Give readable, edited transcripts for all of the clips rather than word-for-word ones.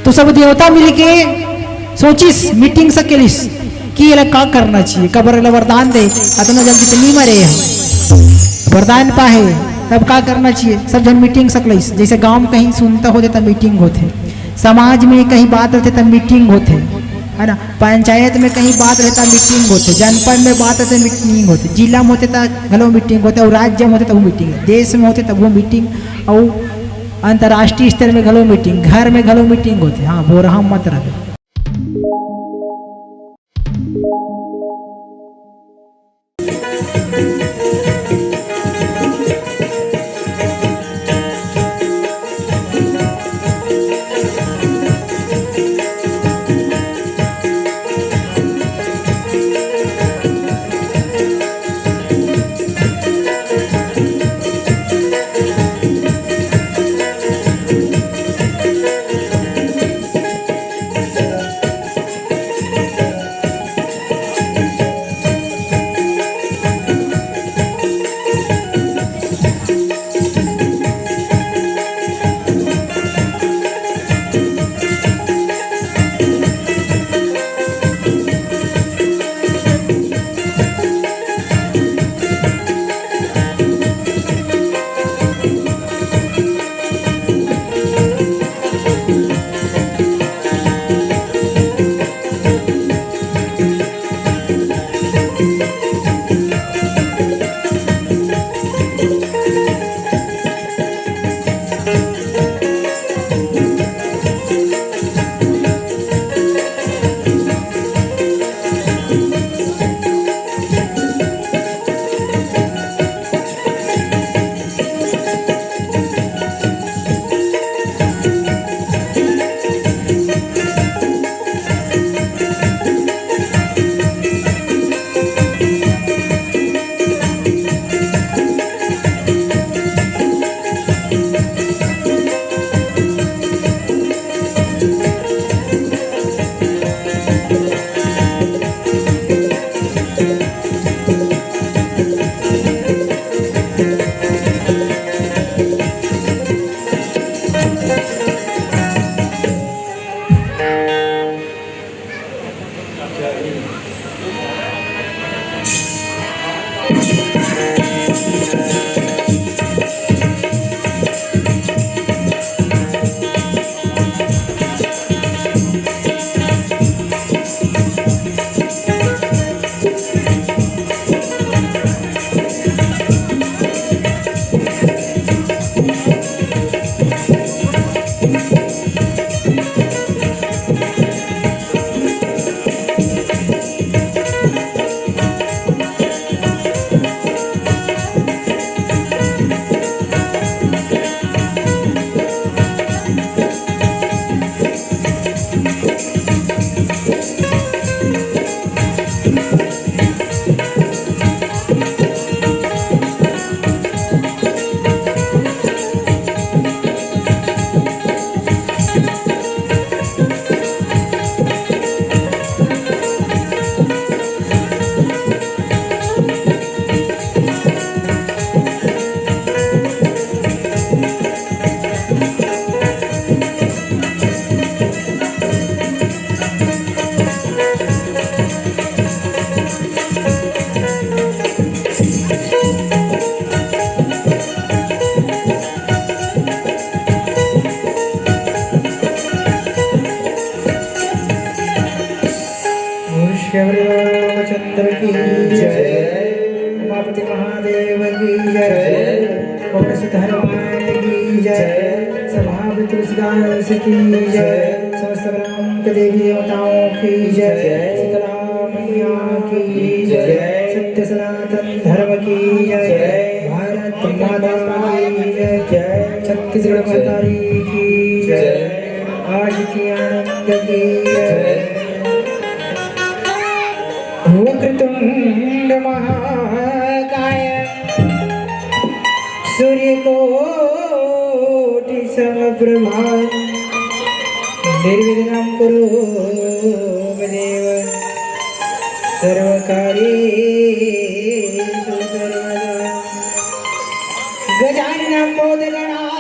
तो सब देवता मिलके सोचिस मीटिंग से केलिस कि ये का करना चाहिए, कबर वरदान दे अतना जल्दी तो नहीं मरे वरदान पाए तब का करना चाहिए। सब जन मीटिंग सकलिस, जैसे गांव में कहीं सुनता होते तब मीटिंग होते, समाज में कहीं बात रहते तब मीटिंग होते है ना, पंचायत में कहीं बात रहता मीटिंग होते, जनपद में बात रहते मीटिंग होते, जिला में होते तब घलो मीटिंग होते, और राज्य में होते तब वो मीटिंग, देश में होते तब वो मीटिंग, और अंतर्राष्ट्रीय स्तर में घलो मीटिंग, घर में घलो मीटिंग होते। हाँ बोरहा मत रहे। रामचंद्र की जय, उमापति महादेव की जय, पवन सुत हनुमान की जय, समाधि तुलसीदास की जय, समस्त ब्रह्मांड देवी देवताओं की जय, शीतला मैया की जय, सत्य सनातन धर्म की जय, भारत माता की जय, छत्तीसगढ़ महतारी की जय, आज की आनंद की जय। वक्रतुंड महाकाय सूर्यकोटि समप्रभा निर्विघ्नं कुरु देव सर्वकार्येषु सर्वदा। गजाननं मोदगणाधिसेवितं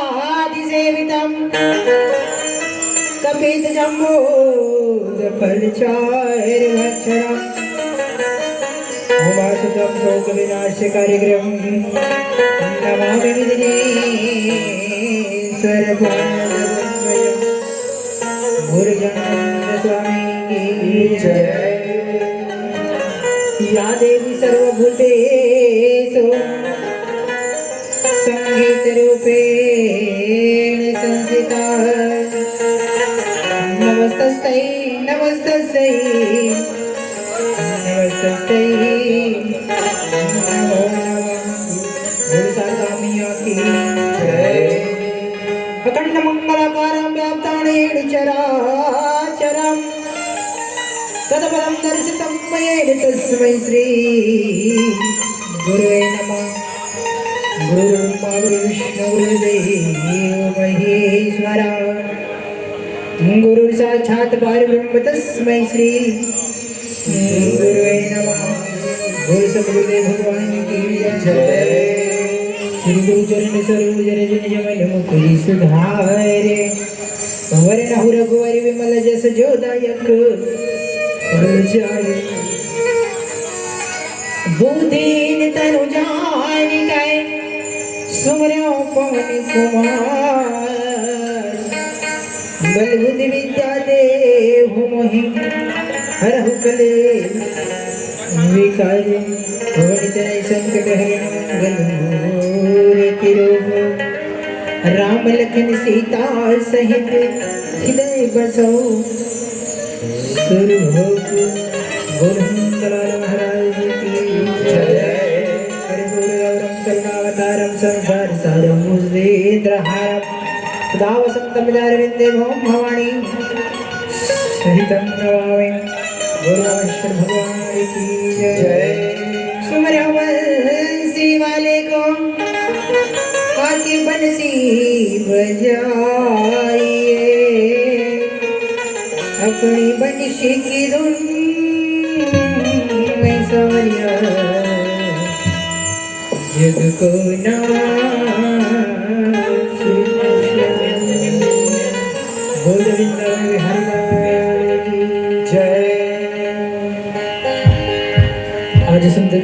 कपित कलित जम्बूद फलचार भक्षणम् उमासुतं शोक विनाशकारिग्रहं नमामि विघ्नेश्वर पादपद्मजं मुरुगानंद स्वामी की जय। या देवी सर्वभूतेषु संगीतरूपेण संस्थिता नमस्तस्यै नमस्तस्यै नमस्तस्यै नमो नमः गुरुसागामिया की जय। अखंड मंगलाकारं व्याप्तानेन चराचरं तदपदं दर्शितं मयेन तस्मै श्री गुरुवे नमः। गुरुर्ब्रह्मा गुरुर्विष्णु गुरुर्देवो महेश्वरा गुरुः साक्षात् परब्रह्म तस्मै श्री गुरुवे नमः। गुरु सद्गुरुदेव भगवान की जय। श्री गुरु चरण सरोज रज निज मन मुकुरि सुधारे वरण रघुवर विमल जस जोदायक फलचारि बुद्धिन तनु जानिकै सुमरो पवन कुमार बल बुद्धि विद्या देहु मोहि हरहु कलेश विकार भवनितनय संकट हरण मंगल मूर्ति रूप राम लखन सीता सहित हृदय बसो सुरभोग गोविंदलाल महाराज की जय। हरिपुर गौरम करुणावतारम संसार सारम मुद्रेन्द्रहारम सदा वसंतम दारविंदे भवम भवानी सहितं नमामि गुरुश्वर भगवान की जय। सुमरो बंसी वाले को हाथी बंसी बजाइए अपनी बंशी की धुन में सवरिया जग को नाच बोल वृंदावन बिहारी लाल की जय। आज सुंदर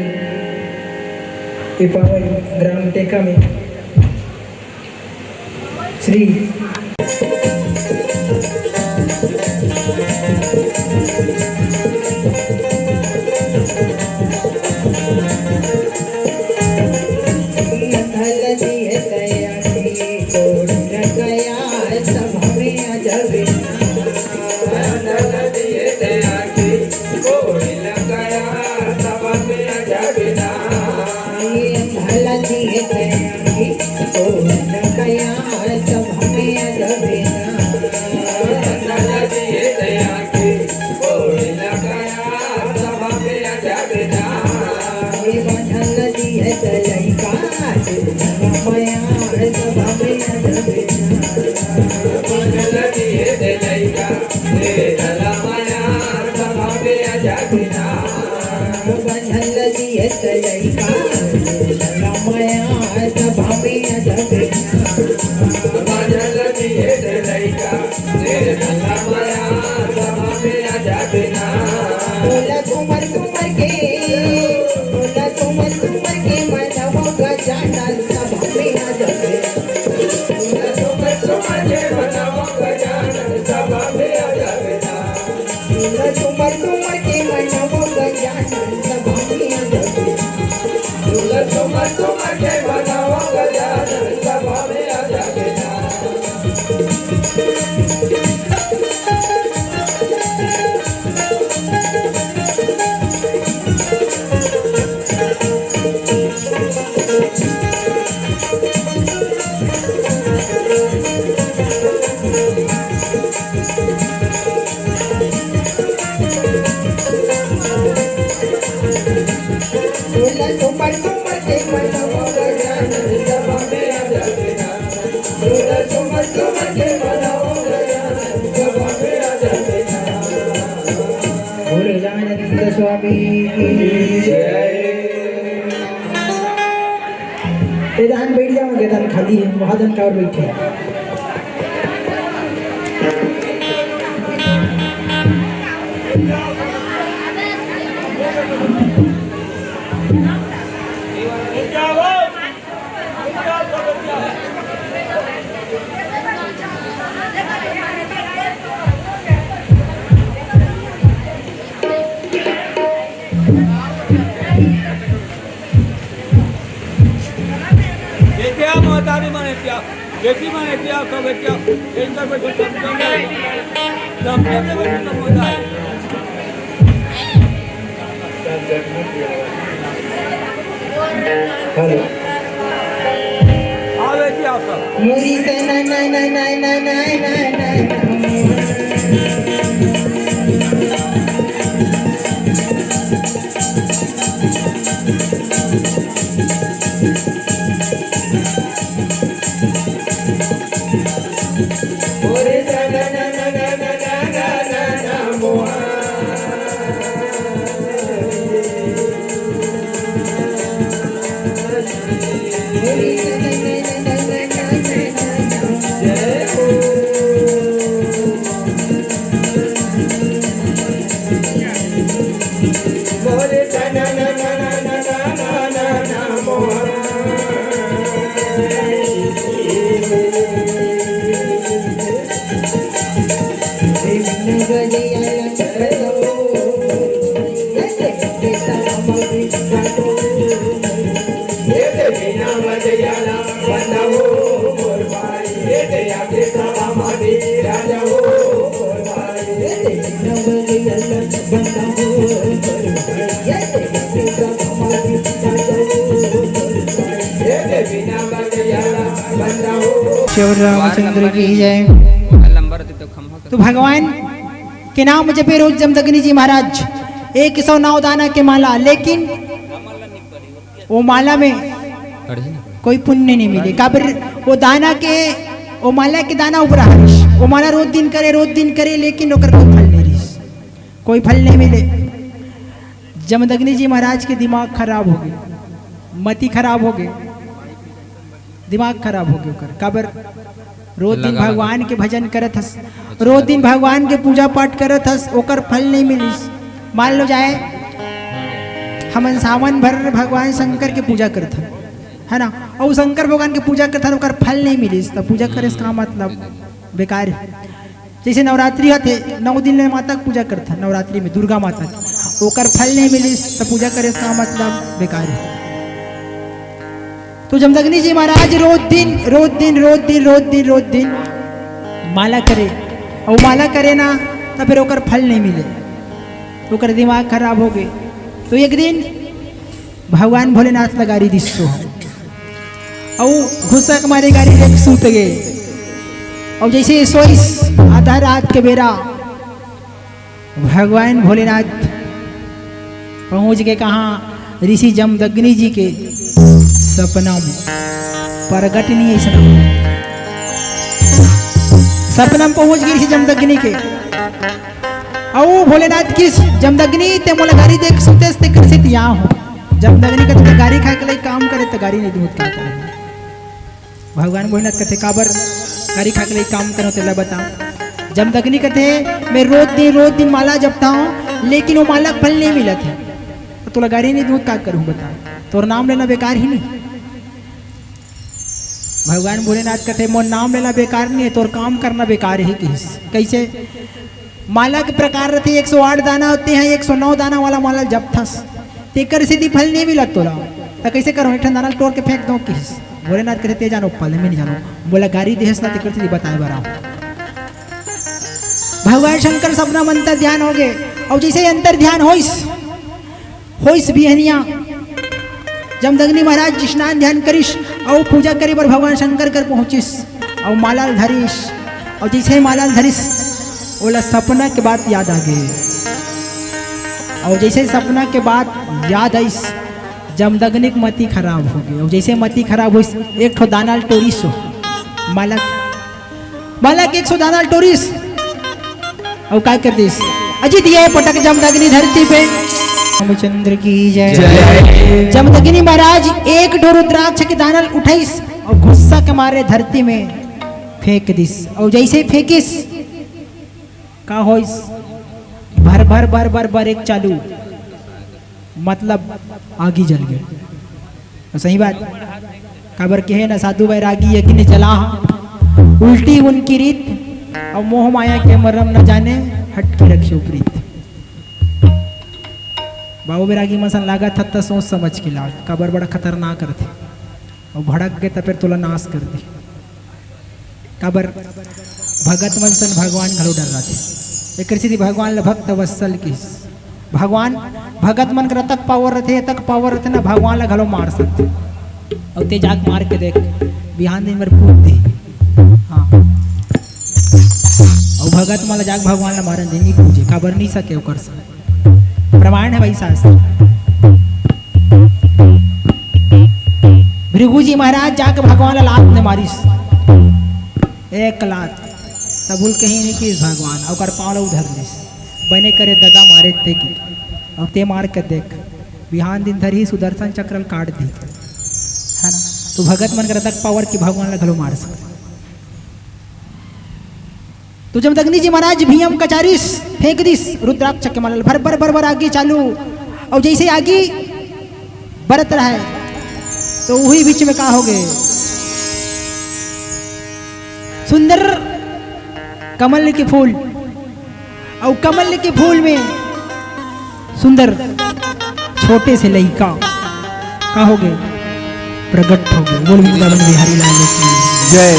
पावन ग्राम टेका में श्री स्वामी की जय। दान बैठ जाओगे, दान खाली है, महाजन का और बैठे बेटी माने क्या तो बेटिया इनका कोई समझे में बैठ तो होता है हेलो आ बेटी आप सब मोरी से ना ना ना ना ना ना ना ना शिव रामचंद्र की जय। तो भगवान के नाम जपे रोज जमदग्नि जी महाराज 109 दाना के माला, लेकिन वो माला में कोई पुण्य नहीं मिले। काबर वो दाना के वो माला के दाना ऊपर हरिश वो माला रोज दिन करे लेकिन ओकर कोई फल नहीं रिस, कोई फल नहीं मिले। जमदग्नि जी महाराज के दिमाग खराब हो गए, मति खराब हो गए, दिमाग खराब हो गया ओकर। काबर रोज दिन भगवान के भजन करत हस, रोज दिन भगवान के पूजा पाठ करत हस, ओकर फल नहीं मिलिस। मान लो जाए हमन सावन भर भगवान शंकर के पूजा करत है ना, और शंकर भगवान के पूजा करत हन ओकर फल नहीं मिलिस, तो पूजा करे का मतलब बेकार है। जैसे नवरात्रि होते 9 दिन माता की पूजा करत हन, नवरात्रि में दुर्गा माता ओकर फल नहीं मिलिस, तो पूजा करे का मतलब बेकार है। तो जमदग्नि जी महाराज रोज दिन माला करे, और माला करे ना तो फिर ओकर फल नहीं मिले, तो ओकर दिमाग खराब हो गए। तो एक दिन भगवान भोलेनाथ का गाड़ी दिसो और घुसक मारे गाड़ी देख सूत गए, और जैसे सोइस आधा रात के बेरा भगवान भोलेनाथ पहुंच गए कहाँ, ऋषि जमदग्नि जी के सपना में। प्रगट नहीं है सपना में पहुंच गई जमदग्नि के, और भोलेनाथ की जमदग्नि ते मोला गाड़ी देख सुते से कैसे यहाँ हो। जमदग्नि कहते गाड़ी खा के काम करे तो गाड़ी नहीं दूध क्या करे। भगवान भोलेनाथ कहते काबर गाड़ी खा के लिए काम करो तेला बताओ। जमदग्नि कहते मैं रोज दिन माला जपता हूँ, लेकिन वो माला फल नहीं मिला थे, तो तुला गाड़ी नहीं दूध क्या करूँ बता, तोर नाम लेना बेकार ही नहीं। भगवान भोलेनाथ कहते मोर नाम लेना बेकार नहीं है, तोर काम करना बेकार ही किस। कैसे माला के प्रकार रहते 108 दाना होते हैं, 109 दाना वाला माला जब थस तेकर सीधी फल नहीं मिला तोरा, तो कैसे करो एक दाना तोड़ के फेंक दो किस। भोलेनाथ कहते ते जानो फल में नहीं जानो, बोला गाड़ी देहस ना तेकर सीधी बताए बरा। भगवान शंकर सपना मंत्र ध्यान हो गए, और जैसे अंतर ध्यान होइस बिहनिया जमदग्नि महाराज स्नान ध्यान करिस और पूजा करे पर भगवान शंकर कर पहुंचिस और माला धरिस, और जैसे माला धरिस बोला सपना के बाद याद आ गए, और जैसे सपना के बाद याद आइस जमदग्नि की मति खराब हो गई, और जैसे मति खराब हुई एक ठो दाना टोरिस हो माला के 100 दाना टोरिस, और क्या कर दिस अजित ये पटक जमदग्नि धरती पे। रामचंद्र की जय। जमदग्नि महाराज एक डोर रुद्राक्ष के दाना उठाइस और गुस्सा के मारे धरती में फेंक दिस, और जैसे फेंकिस का होइस भर भर भर भर भर एक चालू, मतलब आगी जल गई। तो सही बात खबर के है ना, साधु बैरागी यज्ञ जला, उल्टी उनकी रीत, और मोह माया के मरम न जाने, हट के रखियो प्रीत। बाबू बैरागी मसन लागा था तो सोच समझ के लाग, खबर बड़ा खतरनाक करते, और भड़क गए तो फिर तुला नाश कर दी। खबर भगत मनसन भगवान घलो डर रहा थे, एक सीधी भगवान ल भक्त वत्सल किस, भगवान भगत मन कर तक पावर रहते ना, भगवान ला घलो मार सकते। और ते जाग मार के देख, बिहान दिन भर पूछ दे, हाँ, और भगत माला जाग भगवान ला मारन दे, नहीं पूछे, खबर नहीं सके ओकर से, प्रमाण है भाई शास्त्र। भृगु जी महाराज जाके भगवान ला लात ने मारिस, एक लात, सबूल कहीं नहीं कि भगवान, और पाँव उधर लिस, बने करे ददा मारे थे की, और ते मार के देख, बिहान दिन धर ही सुदर्शन चक्र काट दी, है ना। तो भगत मन कर तक पावर की भगवान ला घलो मार सकते। तो जब अग्नि जी महाराज भीम कचारिस फेंक दिस, रुद्राक्ष के मारल भर भर भर भर आगे चालू, और जैसे आगे बरत रहा है, तो वही बीच में कहा हो गए, सुंदर कमल के फूल, और कमल के फूल में सुंदर छोटे से लड़का कहा हो गए, प्रकट हो गए। बोल वृंदावन बिहारी लाल की जय।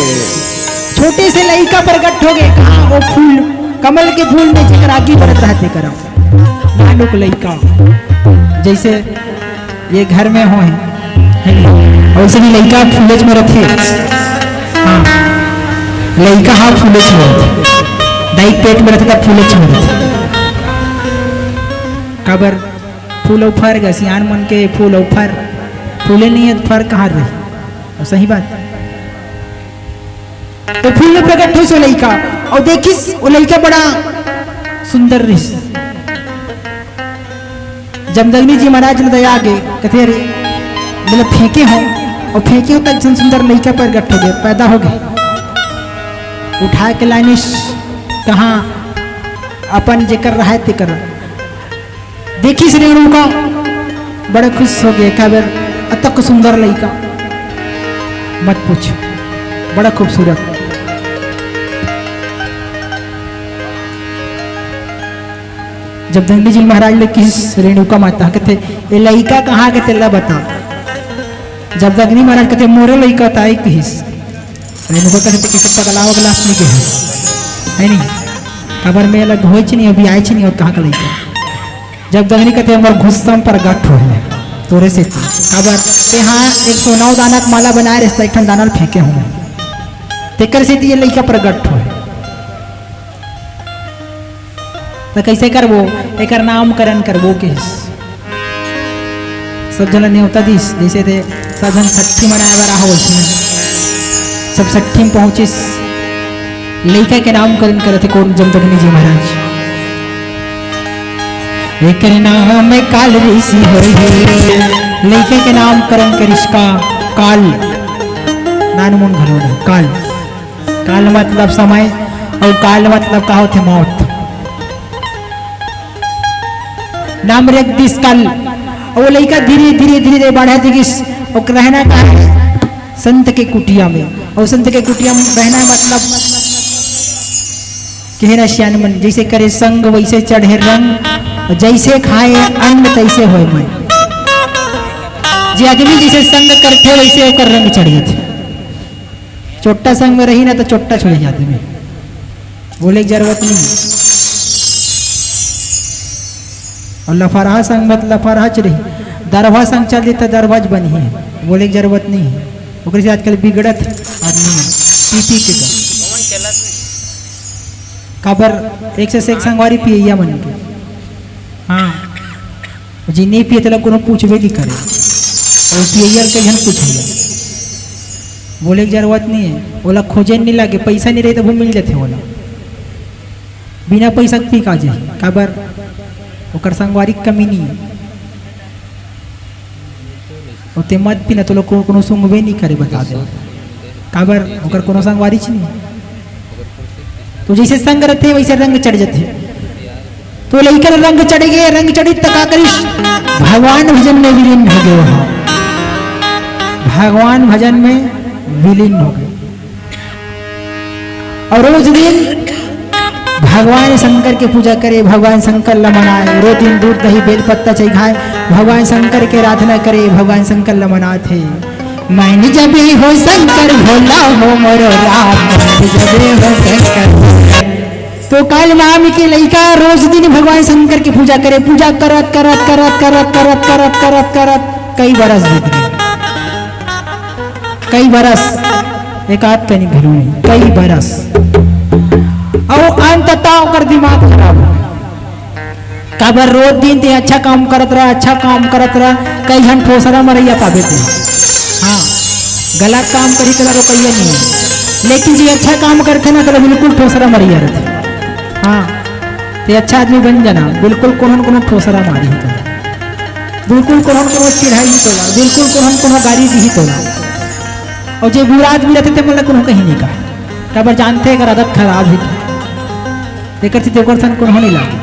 छोटे से लड़का प्रकट हो गए, कहा वो फूल, कमल के फूल में जिक्र आगे बढ़त रहते करम, नानुक लड़का जैसे ये घर में हो है, और भी लड़का फूलेज में रखे, हाँ लड़का हाँ फूलेज में रहते, दाई पेट में रहता था फूलेज में रहते। कबर फूल फर गए, सियान मन के फूल फर, फूले नहीं है फर कहाँ रही, और सही बात। तो फूल में प्रकट हुई सो लड़का, और देखिस वो लड़का बड़ा सुंदर रिस। जमदग्नि जी महाराज ने दया आगे कहते अरे मतलब फेंके हो, और फेंके हो तक सुंदर लड़का प्रकट हो गए, पैदा हो गए। उठा के लानिश कहाँ अपन जेकर रहा ते कर, देखी इस रेणु का बड़ा खुश हो गए, खबर अतक सुंदर लड़का मत पूछ, बड़ा खूबसूरत। जब दंडी जी महाराज ने किस रेणुका माता कहते ये लड़का कहाँ के तेला बता, जब अग्नि महाराज कहते मोरे लड़का था एक किस, रेणुका कहते कि गलावा गलास नहीं के है नहीं, खबर में अलग हो नहीं, अभी आए नहीं, और कहाँ का लड़का। जब दंडी कहते हमारे गुस्सा पर गठ हो है तोरे से खबर ते हाँ 109 दाना माला बनाए रहे, एक दाना फेंके हुए तेकर से ये लड़का प्रगट हो, तो कैसे करबो, एक नामकरण करबो के सब जन न्योता दिस, जैसे थे सजन छठी मनाए वाला हो, सब छठी में पहुंचिस, लड़का के नामकरण करे थे कौन, जमदग्नि जी महाराज। एक नाम काल ऋषि हो, लड़के के नामकरण करिश्का काल, नानमुन घलोना काल, काल मतलब समय, और काल मतलब कहा थे मौत। नाम रख दिस काल, और वो लड़का धीरे धीरे धीरे धीरे बढ़ा दिगिस, और रहना कहा है संत के कुटिया में, और संत के कुटिया में रहना मतलब कहना श्यान मन, जैसे करे संग वैसे चढ़े रंग, जैसे खाए अन्न तैसे होए मन। जे आदमी जैसे संग करते वैसे होकर रंग चढ़िए थे, चोट्टा संग में रही ना तो चोट्टा छोड़ जाते में, बोले जरूरत नहीं। और लफारहा संग मत लफारहा रही, दरभा संग चल देता दरभाज बनी है, बोले जरूरत नहीं है। ओकरे से आजकल बिगड़त आदमी पी के खबर एक से एक संगवारी पिया मन के, हाँ जी नहीं पिए तो कोनो पूछबे नहीं करे, और पियर के जन पूछ लिया, बोले जरूरत नहीं है, बोला खोजे नहीं लगे, पैसा नहीं रहे तो वो मिल जाते, बोला बिना पैसा पी का जाए, खबर ओकर संगवारी कमी नहीं है, ओते मत पीना तो लोग कोनो सुंगबे नहीं करे, बता दे खबर ओकर कोनो संगवारी नहीं। तो जैसे संग रहते वैसे रंग चढ़ जाते, तो लेकर रंग चढ़ गए, रंग चढ़ी तका करिश भगवान भजन में विलीन हो गए। वहां भगवान भजन में विलीन हो गए और रोज दिन भगवान शंकर की पूजा करे, भगवान शंकर ला मनाए, रोज दिन दूध दही बेलपत्ता चाहिए खाए, भगवान शंकर के आराधना करे, भगवान शंकर ला मनाथे। मैंने जब हो शंकर भोला हो मोरो राम, जब हो शंकर। तो काल नाम के लड़का रोज दिन भगवान शंकर की पूजा करे, पूजा करत करत करत करत करत करत करत करत कई बरस बीत गए, कई बरस, एक आध कहीं घरों नहीं, कई बरस। और अंततः ओकर दिमाग खराब हो काबर रोज दिन ते अच्छा काम करत रहा, अच्छा काम करत रहा, कई जन ठोसरा मरैया पावे थे। हाँ गलत काम करी तो रुपया नहीं, लेकिन जो अच्छा काम करते ना तो बिल्कुल ठोसरा मरैया रहते। हाँ ते अच्छा आदमी बन जाना, बिल्कुल कोनो ठोसरा मारी ही तोला, बिल्कुल कोनो चिढ़ाई ही तोला, बिल्कुल कोनो गाड़ी दी ही तोला। और जो बुरा आदमी रहते थे मतलब कोनो कहीं नहीं कहा, काबर जानते अगर आदत खराब है देखकर थी ओकर सन कोनो नहीं लागे,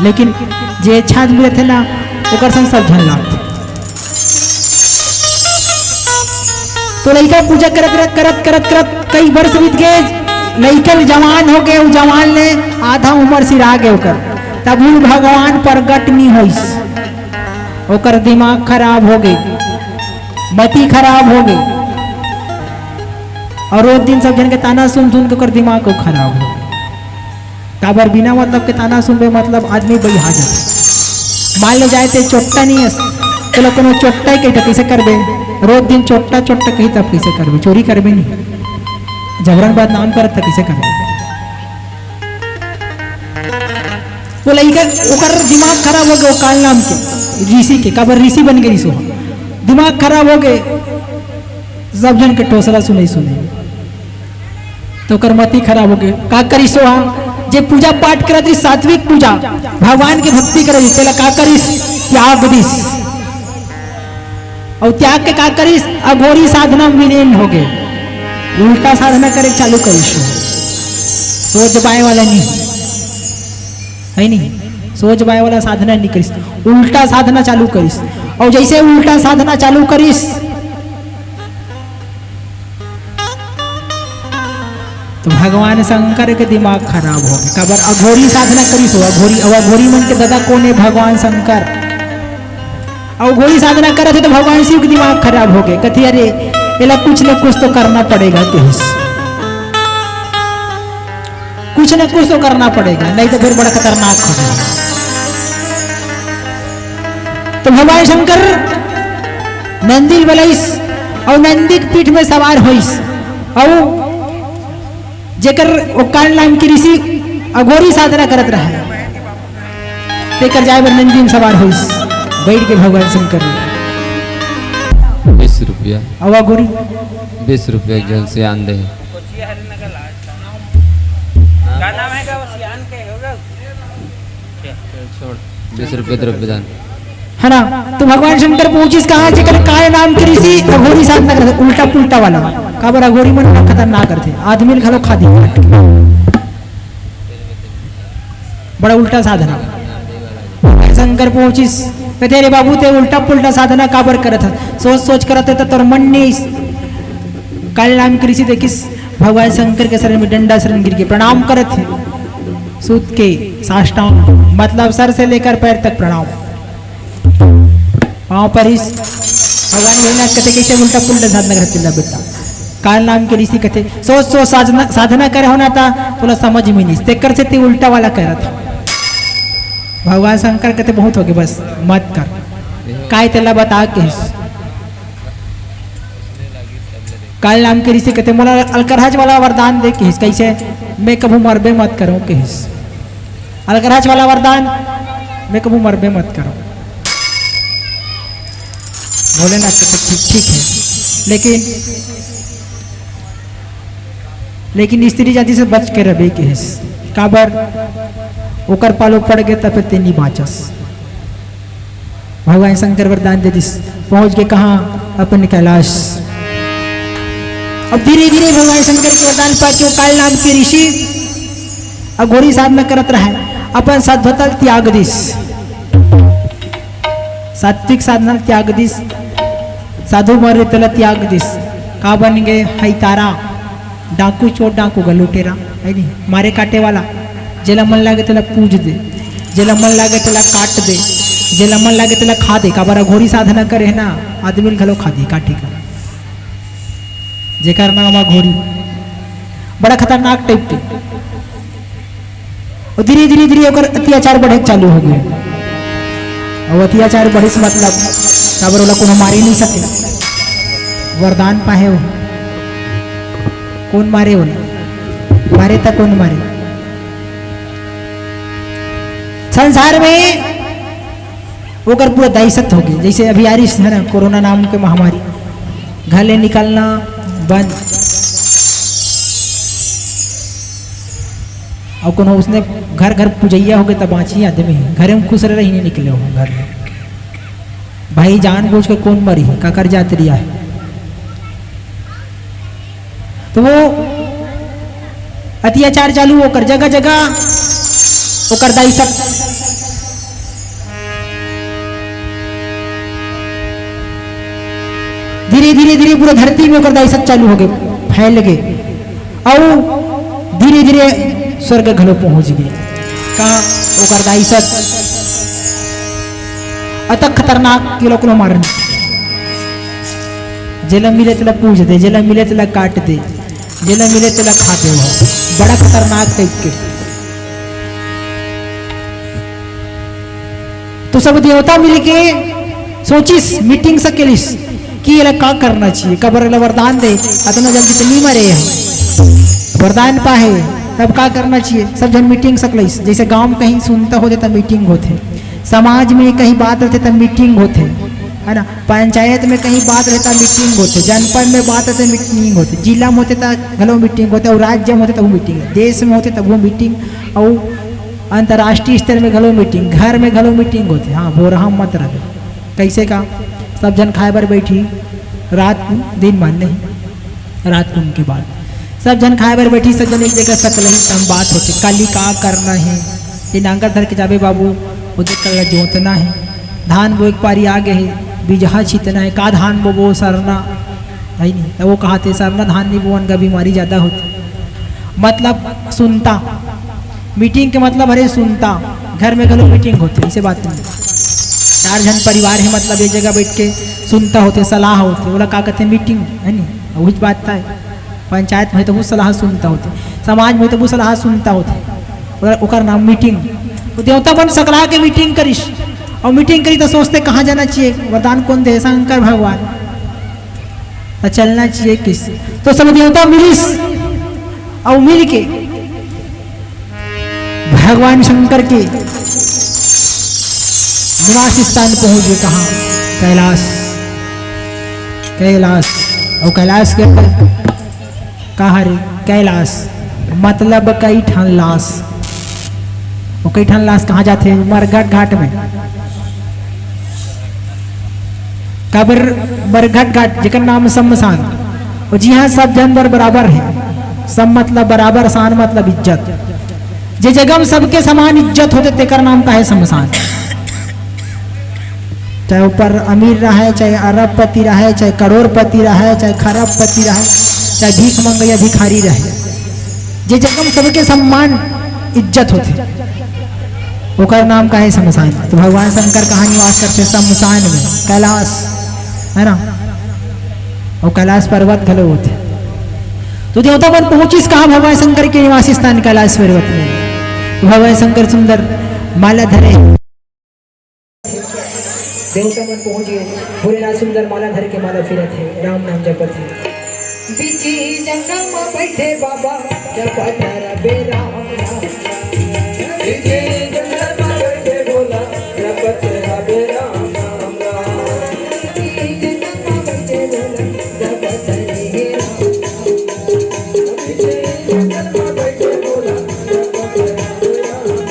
लेकिन जे अच्छा आदमी रहते ना ओकर सन सब झन लागे। तो लड़का पूजा करत करत करत करत करत कई वर्ष बीत गए, लड़का जवान हो गए, वो जवान ने आधा उम्र सिरा गए ओकर, तब वो भगवान प्रगट नहीं होइस, ओकर दिमाग खराब हो गई, मति खराब हो गई और रोज दिन सब जन के ताना सुन सुन के ओकर दिमाग को खराब हो गई। काबर बिना मतलब के ताना सुनबे मतलब आदमी बहिहा जाते। मान ले जाए थे चोट्टा नहीं है तो लोग कोनो चोट्टा ही कही कैसे करबे, रोज दिन चोट्टा चोट्टा कही तब कैसे करबे, चोरी करबे नहीं, झगड़न बात नाम करत था कैसे करबे। वो लड़का ओकर दिमाग खराब हो गया, काल नाम के ऋषि के, काबर ऋषि बन गई सो दिमाग खराब हो गए, सब जन के टोसरा सुने सुने तो ओकर मति खराब हो गए। का करी सो जे पूजा पाठ करत रही, सात्विक पूजा भगवान की भक्ति करत तेला का करिस त्याग दिस, और त्याग के का करिस अघोरी साधना में विलीन हो गए, उल्टा साधना करे चालू करिस। सोच पाए वाला नहीं है, नहीं सोच पाए वाला साधना नहीं करिस, उल्टा साधना चालू करिस। और जैसे उल्टा साधना चालू करिस तो भगवान शंकर के दिमाग खराब हो गया, काबर अघोरी साधना करिस हो, अघोरी मन के दादा कौन है भगवान शंकर, अघोरी साधना करे थे तो भगवान शिव के दिमाग खराब हो गए, कथी अरे एला कुछ न कुछ तो करना पड़ेगा, कुछ न कुछ तो करना पड़ेगा, नहीं तो फिर बड़ा खतरनाक हो जाएगा। तो भगवान शंकर नंदी बलैस और नंदी के पीठ में सवार होइस, और जेकर ओकाल नाम की ऋषि अघोरी साधना करत रहा, तेकर जाए बर नंदी में सवार होइस, बैठ के भगवान शंकर 20 रुपया और अघोरी 20 रुपया जन से आंदे है। क्या नाम है का सियान के होगा छोड़ 20 रुपया द्रव्यदान है ना। तो भगवान शंकर पूछिस कहा जेकर काय नाम के ऋषि अघोरी साधना करते, उल्टा पुल्टा वाला, काबर अघोरी मन खतरनाक करते, आदमी खलो खा दी बड़ा उल्टा साधना। शंकर पूछिस कहते अरे बाबू ते उल्टा पुल्टा साधना काबर करत है, सोच सोच करते तो तोर मन नहीं। काल नाम के ऋषि देखिस भगवान शंकर के शरण में डंडा शरण गिर के प्रणाम करत है, सूत के साष्टांग मतलब सर से लेकर पैर तक प्रणाम, वहां पर इस भगवान भोलेनाथ कहते कैसे उल्टा पुल्टा साधना करते ला बेटा। काल नाम के ऋषि कहते सोच सोच साधना करे होना था तो समझ में नहीं, तेकर से ते उल्टा वाला कह रहा था। भगवान शंकर कहते बहुत हो गए बस मत कर, काय तेला बता के। काल नाम के ऋषि कहते मोला अलकराज वाला वरदान दे के, कैसे मैं कभी मरबे मत करो के, अलकराज वाला वरदान मैं कभी मरबे मत करो। बोले ना ठीक है, लेकिन स्त्री जाति से बच के रहे के, काबर ओकर पालो पड़ गए तब ते नहीं बाचस। भगवान शंकर वरदान दे दिस, पहुंच के कहा अपन कैलाश। अब धीरे धीरे भगवान शंकर के वरदान पा के काल नाम के ऋषि अघोरी साधना करत रहा, आपण साध्वताल त्याग दिस, सात्विक साधना त्याग दिस, साधु मरे तला त्याग दिस. का बन गए हई तारा डाकू चोर डाकू का लुटेरा है नहीं, मारे काटे वाला. जेला मन लागे तेला पूज दे, जेला मन लागे तेला काट दे, जेला मन लागे तेला खा दे. का बारा घोड़ी साधना करे ना आदमी घलो खा दे काटी का, जेकर नाम आ घोड़ी. बड़ा खतरनाक टाइप के. और धीरे धीरे धीरे ओकर अत्याचार बढ़े चालू हो गए. और अत्याचार बढ़े से मतलब काबर वाला कोनो मारी नहीं सके. वरदान पाहे हो, कौन मारे बोला, मारे तक कौन मारे. संसार में होकर पूरा दहशत हो गई. जैसे अभी आ रही है ना कोरोना नाम के महामारी, घरे निकलना बंद. और कोनो उसने घर घर पूजैया हो गए तब बाँची आदमी घरे में खुश रह नहीं निकले हो घर में. भाई जान बूझ के कौन मरी का कर जात रिया है. तो वो अत्याचार चालू होकर जगह जगह होकर दहशत. धीरे धीरे धीरे पूरा धरती में होकर दहशत चालू हो गए, फैल गए. और धीरे धीरे स्वर्ग घलो पहुंच गए. कहा होकर दहशत अतक खतरनाक के लोग मारने. जेला मिले तेला पूछ दे, जेला मिले तेला काट दे, जेला मिले तेला खा दे. बड़ा खतरनाक टाइप के. तो सब देवता मिलके सोचिस मीटिंग से केलिस कि ये का करना चाहिए. कबर वरदान दे अतना जल्दी तो नहीं मरे हैं, वरदान पाहे तब का करना चाहिए. सब जन मीटिंग सकलिस. जैसे गांव में कहीं सुनता होते तब मीटिंग होते, समाज में कहीं बात रहते तब मीटिंग होते है ना, पंचायत में कहीं बात रहता मीटिंग होते, जनपद में बात रहते मीटिंग होते, जिला में होते तब घलो मीटिंग होते, और राज्य में होते तब वो मीटिंग, देश में होते तब वो मीटिंग, और अंतर्राष्ट्रीय स्तर में घलो मीटिंग, घर में घलो मीटिंग होते. हाँ बोरहा मत रहे. कैसे का सब जन खाए बर बैठी रात दिन मान नहीं, रात को उनके बाद सब जन खाए बर बैठी, सब जन एक जगह सकल हम बात होती कल का करना है. ये नांगर धर के जाबे बाबू उधर कल जोतना है, धान वो एक पारी आगे है, बीजहा छितना है. का धान वो सरना है नहीं, तो वो कहते सरना धान नहीं बोवन का बीमारी ज़्यादा होती. मतलब सुनता मीटिंग के मतलब अरे सुनता. घर में घलो मीटिंग होती ऐसे बात नहीं. 4 जन परिवार है मतलब एक जगह बैठ के सुनता होते, सलाह होते. बोला का कहते मीटिंग है नहीं, वही बात है. पंचायत में तो वो सलाह सुनता होते, समाज में तो वो सलाह सुनता होते, ओकर नाम मीटिंग. तो देवता बन सकला के मीटिंग करिस, और मीटिंग करी तो सोचते कहाँ जाना चाहिए. वरदान कौन दे, शंकर भगवान. तो चलना चाहिए किस. तो सब देवता मिलिस और मिल के भगवान शंकर के निवास स्थान पहुंच गए. कहाँ, कैलाश. कैलाश और कैलाश के कहा रे कैलाश मतलब कई ठन लाश. वो कई ठन लाश कहाँ जाते हैं, मरघट घाट में. कबर बरघट घाट जेकर नाम शमशान. और जी हाँ सब जानवर बराबर है. सब मतलब बराबर, शान मतलब इज्जत. जे जगह में सबके समान इज्जत होते तेकर नाम का है शमशान. चाहे ऊपर अमीर रहे, चाहे अरबपति रहे, चाहे करोड़पति रहे, चाहे खरबपति रहे, चाहे भीख मंगैया भिखारी रहे, जे जगह में सबके सम्मान इज्जत होते ओकर नाम का है शमशान. तो भगवान शंकर कहाँ निवास करते, शमशान में, कैलाश है ना. और कैलाश पर्वत घलो होते. तो देवता बन पहुंचिस कहाँ, भगवान शंकर के निवास स्थान कैलाश पर्वत में. तो भगवान शंकर सुंदर माला धरे, देवता मन पहुंच गए. भोलेनाथ सुंदर माला धर के माला फिरत है, राम नाम जपत है. बीची जंगल में बैठे बाबा जपत रबे राम नाम. बीची जंगल में बैठे भोला जपत रबे राम नाम. बीची जंगल में बैठे भोला जपत रबे राम नाम. बीची जंगल में बैठे भोला जपत रबे राम नाम.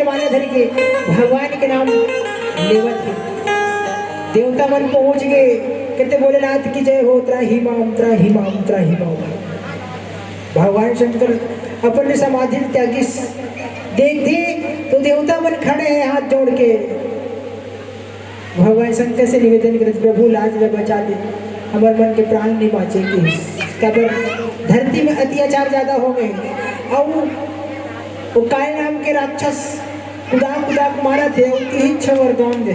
माला धर के भगवान के नाम लेवत थे। देवता मन पहुंच गए, कहते भोलेनाथ की जय हो, त्राही माम त्राही माम त्राही माम। भगवान शंकर अपन समाधि त्यागी देखते तो देवता मन खड़े हैं हाथ जोड़ के। भगवान शंकर से निवेदन करते, प्रभु लाज में बचा दे, हमारे मन के प्राण नहीं बाँचेंगे। कबर धरती में अत्याचार ज्यादा हो गए और वो काल नाम के राक्षस खुदा खुदा को मारा थे, उनकी इच्छा वरदान दे।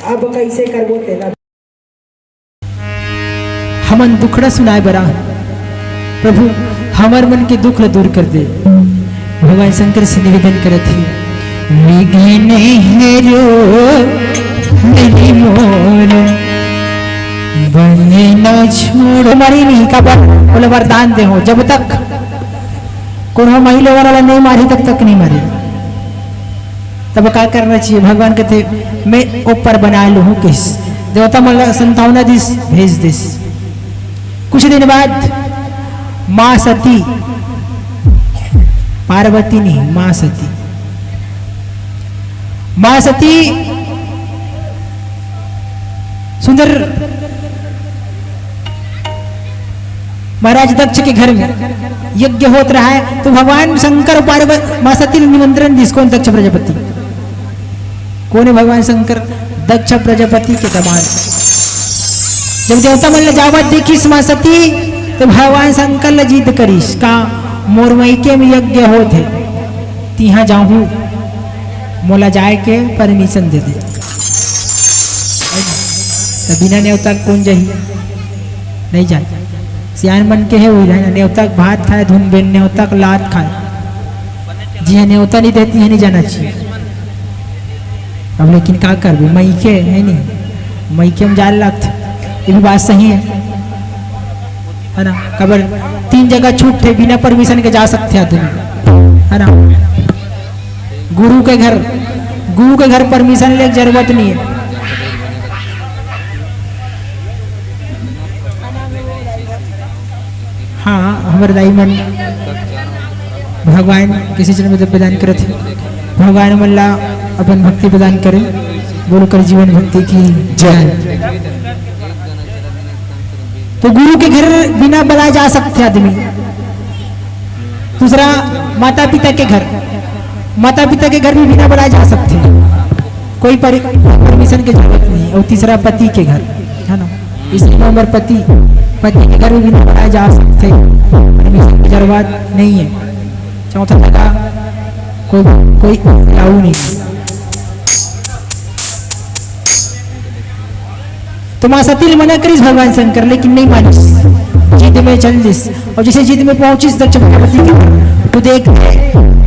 अब कैसे करबो तेरा हमन दुखड़ा सुनाए बरा, प्रभु हमार मन के दुख ल दूर कर दे। भगवान शंकर से निवेदन करे थे, विघ्न हेरो मेरी मोर बने न छोड़ो। मरी नहीं का बोले वरदान दे हो, जब तक कोनो महिला वाला नहीं मारी तब तक नहीं मरे। तब क्या करना चाहिए? भगवान कहते मैं ऊपर बना लूँ किस देवता मला संतावना दिस भेज दिस। कुछ दिन बाद माँ सती, पार्वती नहीं माँ सती, माँ सती सुंदर महाराज दक्ष के घर में यज्ञ होत रहा है, तो भगवान शंकर और पार्वती माँ सती ने निमंत्रण दी। कौन? दक्ष प्रजापति। कौन है भगवान शंकर? दक्ष प्रजापति के दामाद। जब देवता मन जावत देखी माँ सती तो भगवान शंकर ल जीत करीस का मोर मैके में यज्ञ होत है, तिहा जाहू मोला जाए के परमिशन दे दे। तो बिना न्योता कौन जाही? नहीं जाए। सियान मन के है वही रहना, न्योता भात खाए धुन बेन, न्योता लात खाए। जी हाँ, न्योता नहीं देती है, नहीं जाना चाहिए। अब लेकिन क्या कर मैके है नहीं, मैके में जाने लगते, ये भी बात सही है ना। कबर 3 जगह छूट थे, बिना परमिशन के जा सकते आदमी, है ना। गुरु के घर परमिशन ले जरूरत नहीं है। हाँ, हमारे दाई मन भगवान किसी जन्म में प्रदान करे थे, भगवान मल्ला अपन भक्ति प्रदान करे। बोलकर जीवन भक्ति की जय। तो गुरु के घर बिना बुलाए जा सकते आदमी। दूसरा माता पिता के घर, माता पिता के घर भी बिना बुलाए जा सकते हैं, कोई परमिशन की जरूरत नहीं। और तीसरा पति के घर, है ना। इसलिए नंबर पति के घर भी बिना बुलाए जा सकते, परमिशन की जरूरत नहीं है। चौथा लगा कोई लाऊ नहीं। तो माँ सती मना करीस भगवान शंकर, लेकिन नहीं मानिस, जिद में चल दिस। और जैसे जिद में पहुंचिस दक्ष प्रजापति के घर, तो देख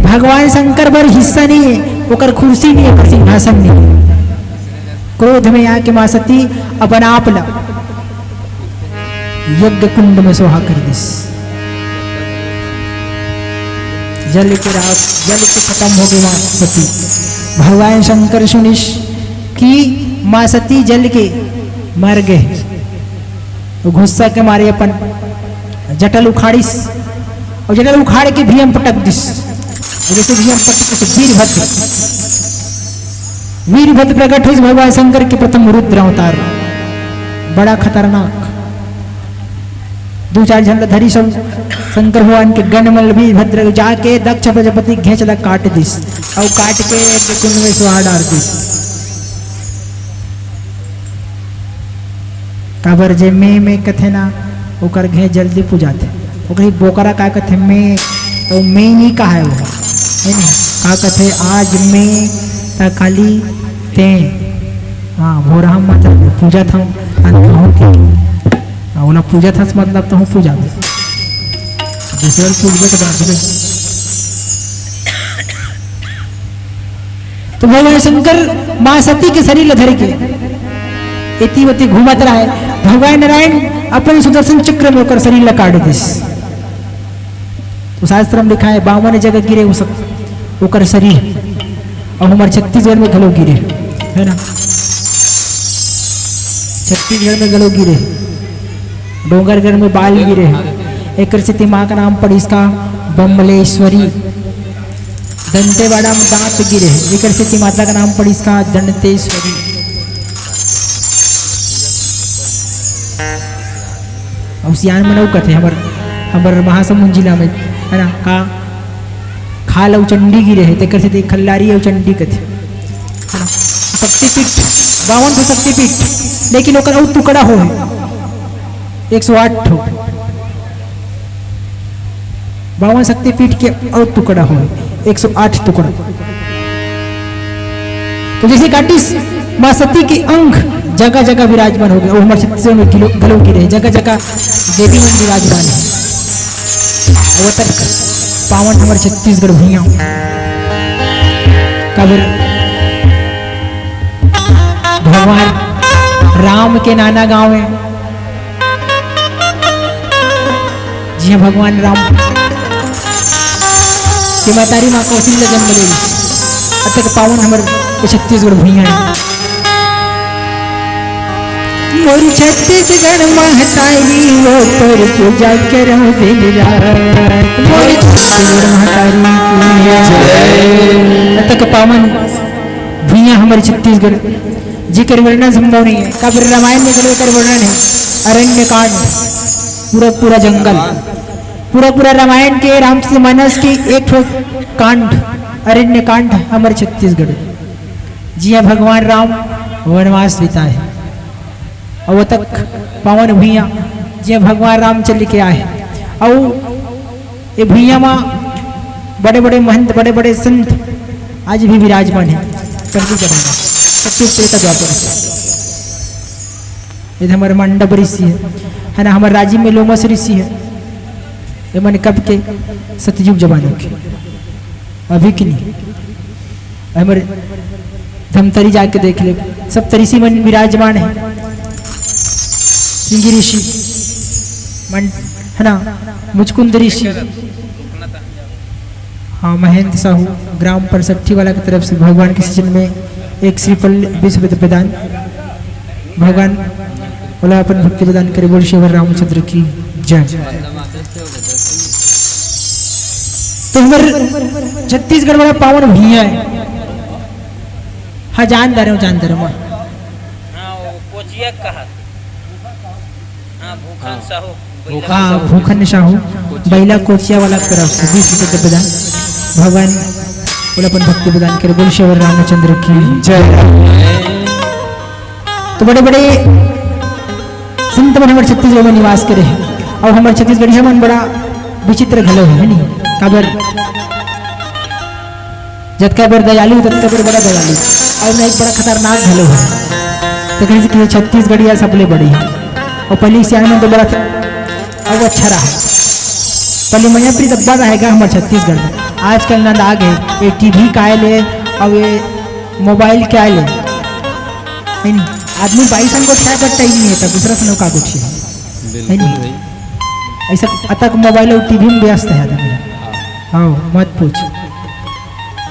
भगवान शंकर बर हिस्सा नहीं है, ओकर कुर्सी नहीं है, सिंहासन नहीं है। क्रोध में आके माँ सती अपन आप ला यज्ञ कुंड में सोहा कर दिस। जल के खत्म हो गए माँ सती। भगवान शंकर सुनिश कि माँ सती जल के मर गए, तो गुस्सा के मारे अपन जटल उखाड़िस, और जटल उखाड़ के भीम पटक दिस। जैसे वीरभद्र प्रकट हुई भगवान शंकर के प्रथम रुद्र अवतार, बड़ा खतरनाक। 2-4 झंडा धरी सब शंकर भगवान के गणमल वीरभद्र जाके दक्ष प्रजापति घेचला काट दिस, और काट के कुंड में सुहा डाल दिस। काबर जे में कथे ना ओकर घे जल्दी पूजाते, ओकरी बोकरा का कथे में, तो में ही का है वो, है ना। का कथे आज में ता खाली ते, हाँ भोरा हम मतलब पूजा था ओला पूजा था मतलब तो हूँ पूजा में दूसरे पूजा के बाद में। तो भगवान शंकर माँ सती के शरीर धर के इतिवती घूमत रहा है। भगवान नारायण अपने सुदर्शन चक्र में होकर शरीर काट दिस। तो शास्त्र में लिखा है 52 जगह गिरे होकर शरीर, और हमारे छत्तीसगढ़ में गलो गिरे, है ना। छत्तीसगढ़ में गलो गिरे, डोंगरगढ़ में बाल गिरे। एक माँ का नाम पड़ी इसका बम्बलेश्वरी, दंतेवाड़ा में दांत गिरे जेकर से माता का नाम पड़ी इसका दंतेश्वरी। और सियान में नौ कथे हमर महासमुंद जिला में है ना का खाल और चंडी गिरे है तेकर से खल्लारी और चंडी कथे है ना शक्तिपीठ 52 शक्तिपीठ लेकिन ओकर और टुकड़ा हो 108 ठो 52 शक्तिपीठ के और टुकड़ा हो 108 टुकड़ा। तो जैसे काटिस माँ सती के अंग जगह जगह विराजमान हो गए और हमारे छत्तीसगढ़ में गलों की रहे जगह जगह देवी मन विराजमान है। वो तक पावन हमारे छत्तीसगढ़ भूइया कबर भगवान राम के नाना गांव है। जी हाँ भगवान राम के महतारी माँ कौशल्या जन्म ले तक पावन हमारे छत्तीसगढ़ भूइया है। मोर छत्तीसगढ़ महतारी वो तोर पूजा करो दिन रात मोर छत्तीसगढ़ महतारी तक पावन भूइया हमारे छत्तीसगढ़ जिक्र वर्णन संभव नहीं है। कब रामायण में कर वर्णन है अरण्य कांड पूरा पूरा जंगल पूरा रामायण के रामचरितमानस की एक कांड अरण्य कांड हमारे छत्तीसगढ़। जी हाँ भगवान राम वनवास बिताए और वो तक पावन भूइया जी भगवान राम चल के आए और ये भूइया में बड़े बड़े महंत बड़े बड़े संत आज भी विराजमान है। ये हमारे मंडप ऋषि है ना हमारे राज्य में लोमस ऋषि है ये मैंने कब के सतयुग जमानों के अभी की नहीं हमारे धमतरी जाके देख ले सब ऋषि मन विराजमान है। सिंगी ऋषि है ना मुचकुंद ऋषि हाँ महेंद्र साहू ग्राम परसठी वाला की तरफ से भगवान के सीजन में एक श्रीफल विश्व प्रदान भगवान बोला अपन भक्ति प्रदान करे बोल शिवर रामचंद्र की जय। तो हमारे छत्तीसगढ़ वाला पावन भूइया है। हाँ जानदार हूँ मैं हाँ भूखन साहू बैला कोचिया वाला तरफ से 20 प्रदान भगवान बोला अपन भक्ति प्रदान करे बोल शिवर रामचंद्र की जय। तो बड़े बड़े संत मन हमारे छत्तीसगढ़ में निवास करे और हमारे छत्तीसगढ़ मन बड़ा विचित्र घलो है नहीं काबर जतका बार दयालु ततका बार बड़ा दयालु और एक बड़ा खतरनाक घलो है। तो कहीं से छत्तीसगढ़िया सबले बड़ी है और पहले सियान में तो बड़ा अब अच्छा रहा पहले मैयापुरी दब्बा रहेगा हमारे छत्तीसगढ़ में। आजकल ना दाग है ये टीवी का ले और ये मोबाइल क्या ले नहीं आदमी 22 को क्या करता ही नहीं है तब दूसरा से का कुछ है नहीं ऐसा अतक मोबाइल और टीवी में व्यस्त है आदमी। हाँ मत पूछ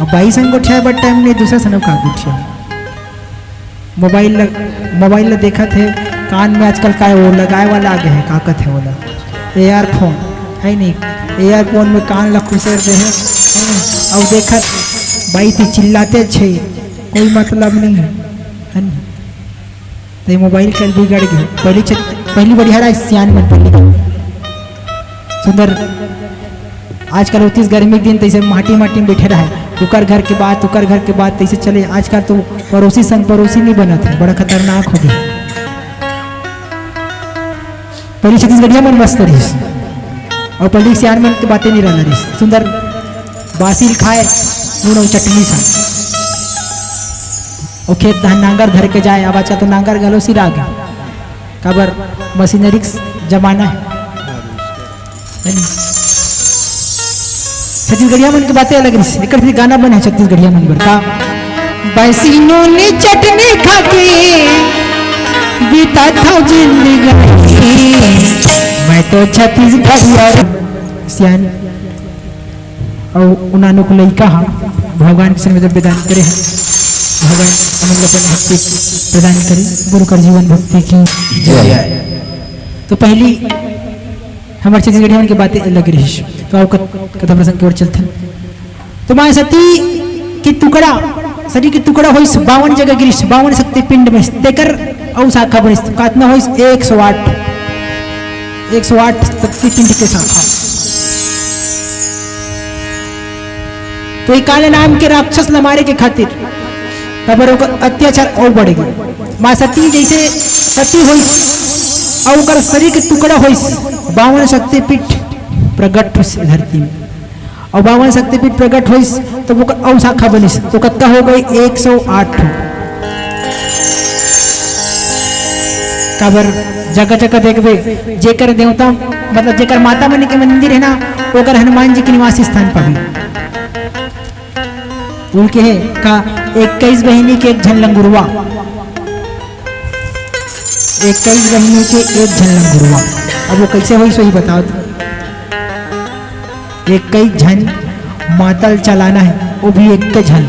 अब 22 को ठे बट टाइम नहीं दूसरा से का कुछ है। मोबाइल देखा थे कान में आजकल का वो लगाए वाला आगे है काकत है वाला एयरफोन है नहीं एयरफोन में कान ला खुसर दे है और देखा भाई थी चिल्लाते छे कोई मतलब नहीं है नहीं तो मोबाइल कल बिगड़ गए पहली बढ़िया सियान में पहली सुंदर आजकल होती गर्मी के दिन तैसे माटी में बैठे रहे उकर घर के बाद तैसे चले। आजकल तो पड़ोसी संग पड़ोसी नहीं बना थे बड़ा खतरनाक हो गया। पहली छत्तीसगढ़िया मन मस्त रही और पहली सियान मन की बातें नहीं रहना रही सुंदर बासिल खाए नून और चटनी सा और खेत धान नांगर धर के जाए अब अच्छा तो नांगर गलो सिर आ गया काबर मशीनरी जमाना है। छत्तीसगढ़िया मन की बातें अलग रही एक गाना बने छत्तीसगढ़िया मन पर का बसीनों ने चटनी खा के बीता था जिंदगी मैं तो छत्तीसगढ़िया सियान और उन्होंने को लड़का भगवान के समय प्रदान करे प्रदान करे गुरु कर जीवन भक्ति की जय। तो पहली हमारे छत्तीसगढ़िया की बातें अलग रही तो आप कथा प्रसंग की ओर चलते हैं। तो मां सती की टुकड़ा सती की टुकड़ा होइस 52 जगह गिरिस 52 शक्ति पिंड में देकर औ शाखा बनिस कातना होइस 108 शक्ति पिंड के शाखा। तो ये काले नाम के राक्षस न मारे के खातिर खबर अत्याचार और बढ़ेगी। मां सती जैसे सती होइस और ओकर शरीर के टुकड़ा होइस 52 शक्तिपीठ प्रकट होइस धरती में और 52 शक्तिपीठ प्रकट होइस तो वो और शाखा बनिस तो कत्ता हो गई 108 काबर जगह जगह देखबे जेकर देवता मतलब जेकर माता मनी के मंदिर है ना ओकर हनुमान जी के निवास स्थान पर भी उनके है का 21 बहिनी के एक झलंगुरवा 21 बहिनी के एक झलंगुरवा। अब वो कैसे हुई सही बताओ तो 21 झन मातल चलाना है वो भी एक के झन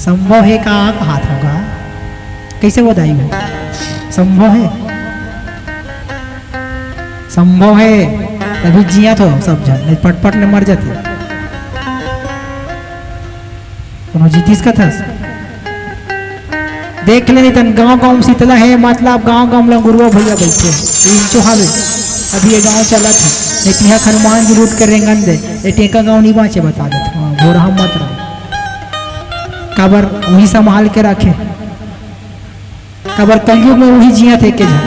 संभव है का हाथ होगा कैसे बताई हो संभव है तभी जिया तो सब जन नहीं पटपट ने मर जाते कोनो जीतीस का था देख ले नहीं तन गांव शीतला है मतलब गांव ला गुरुआ भैया बैठे चुहावे अभी ये गांव चला था लेकिन यहाँ हनुमान जी लूट कर रेंगन दे ये टेका गांव नहीं बाँचे बता देते घोड़ा मत रहो काबर वही संभाल के रखे काबर कलयुग में वही जिया थे के झन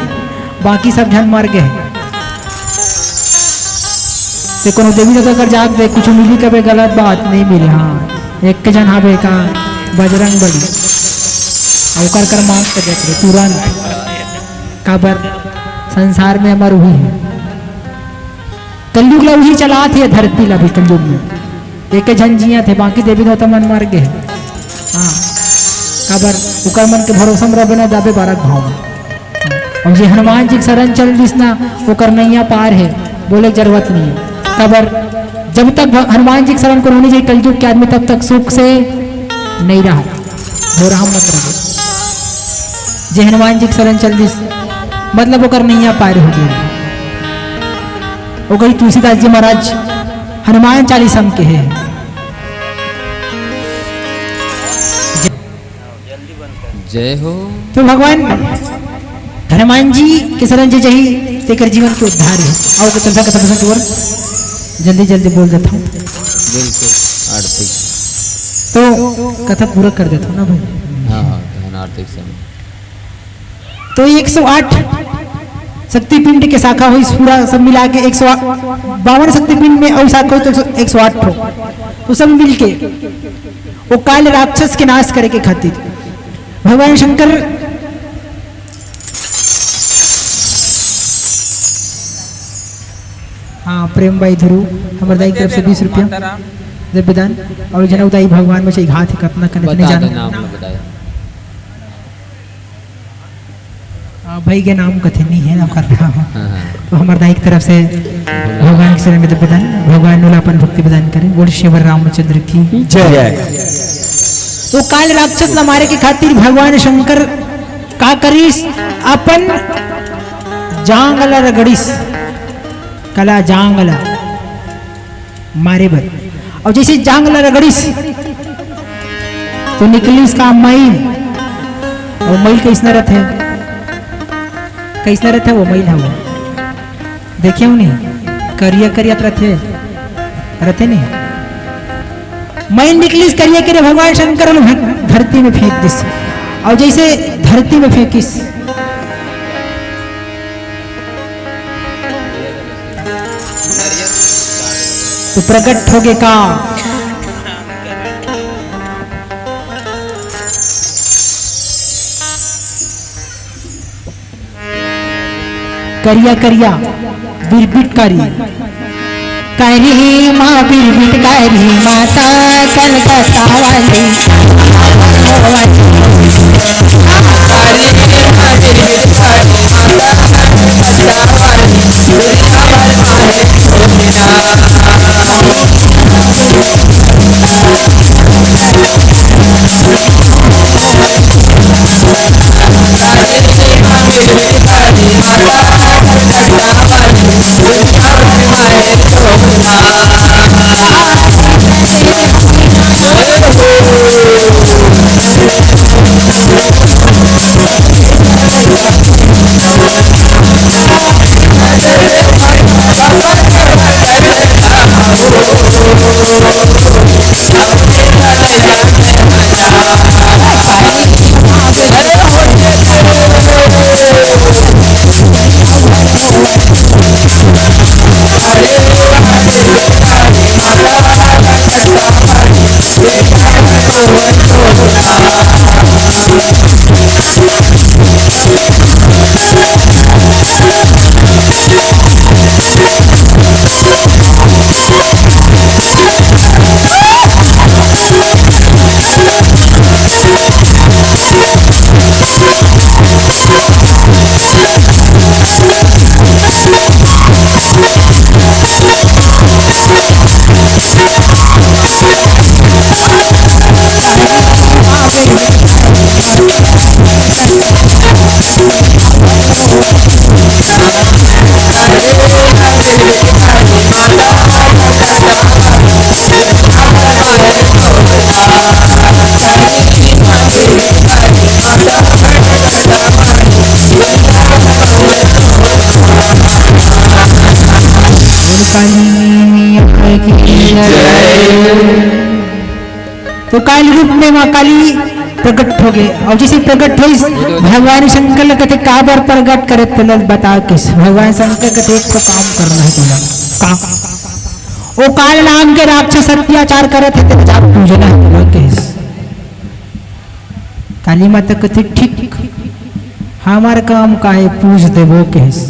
बाकी सब झन मर गए ते कोनो देवी जगह कर जाग दे कुछ मिली कभी गलत बात नहीं मिली। हाँ एक के जन हावे का बजरंग बली औकर कर मांग के देख तुरंत काबर संसार में अमर हुई है कलयुग ला वही चला थे धरती ला भी कलयुग में एक जन जिया थे बाकी देवी देवता मन मर गए। हाँ काबर उकर मन के भरोसा में रबे ना दाबे बारक भाव और जे हनुमान जी शरण चल दिस ना ओकर नैया पार है बोले जरूरत नहीं है काबर जब तक हनुमान जी की शरण को होनी चाहिए कलयुग के आदमी तब तक सुख से नहीं रहा हो रहा मत रहा जे हनुमान जी की शरण चल दिस मतलब ओकर नैया पार हो गया। वो गई तुलसीदास जी महाराज हनुमान चालीसा के है जय हो। तो भगवान हनुमान जी के शरण जे जही तेकर जीवन के उद्धार है और कथा कथा कथा जल्दी जल्दी बोल देता हूँ बिल्कुल आर्थिक तो कथा पूरा कर देता हूँ ना भाई। हाँ हाँ आर्थिक समय तो 108 शक्तिपिंड के शाखा हुई पूरा सब मिला के 152 शक्तिपिंड में और शाखा हुई तो 108 हो तो सब मिलके वो काल राक्षस के नाश करे के खातिर भगवान शंकर हाँ प्रेम भाई ध्रुव हमारे दाई तरफ से 20 रुपया दिव्यदान और जना उदाई भगवान में से घात कतना करने नहीं जाना भाई के नाम कथे नहीं है ना कर रहा हूँ तो हमारे दाई की तरफ से भगवान के शरण में दिव्यदान भगवान नूलापन भक्ति प्रदान करें बोल शिवर रामचंद्र की जय। तो काल राक्षस न मारे के खातिर भगवान शंकर का करीस अपन जांगला रगड़ीस कला जांगला मारे बर और जैसे जांगला रगड़ीस तो निकलीस का मैल और मैल कैसना रहते वो मैल है वो देखे नहीं करिया करिया रहते नहीं मैल निकलीस करिया करे भगवान शंकर धरती में फेंक दिस और जैसे धरती में फेंकिस तो प्रकट हो गए का करिया करिया बिरबिट करी करी माँ बिरबिट करी माता कलकत्ता वाली तो काल रूप में माँ काली प्रकट हो गए और जैसे प्रकट हुई भगवान शंकर कहते का बार प्रकट करे तो बता किस भगवान शंकर कहते एक तो काम करना है बोला वो काल नाम के राक्षस अत्याचार करे थे तो जाप पूजना है बोला किस काली माता कहते ठीक हमारे काम का है पूछ दे वो किस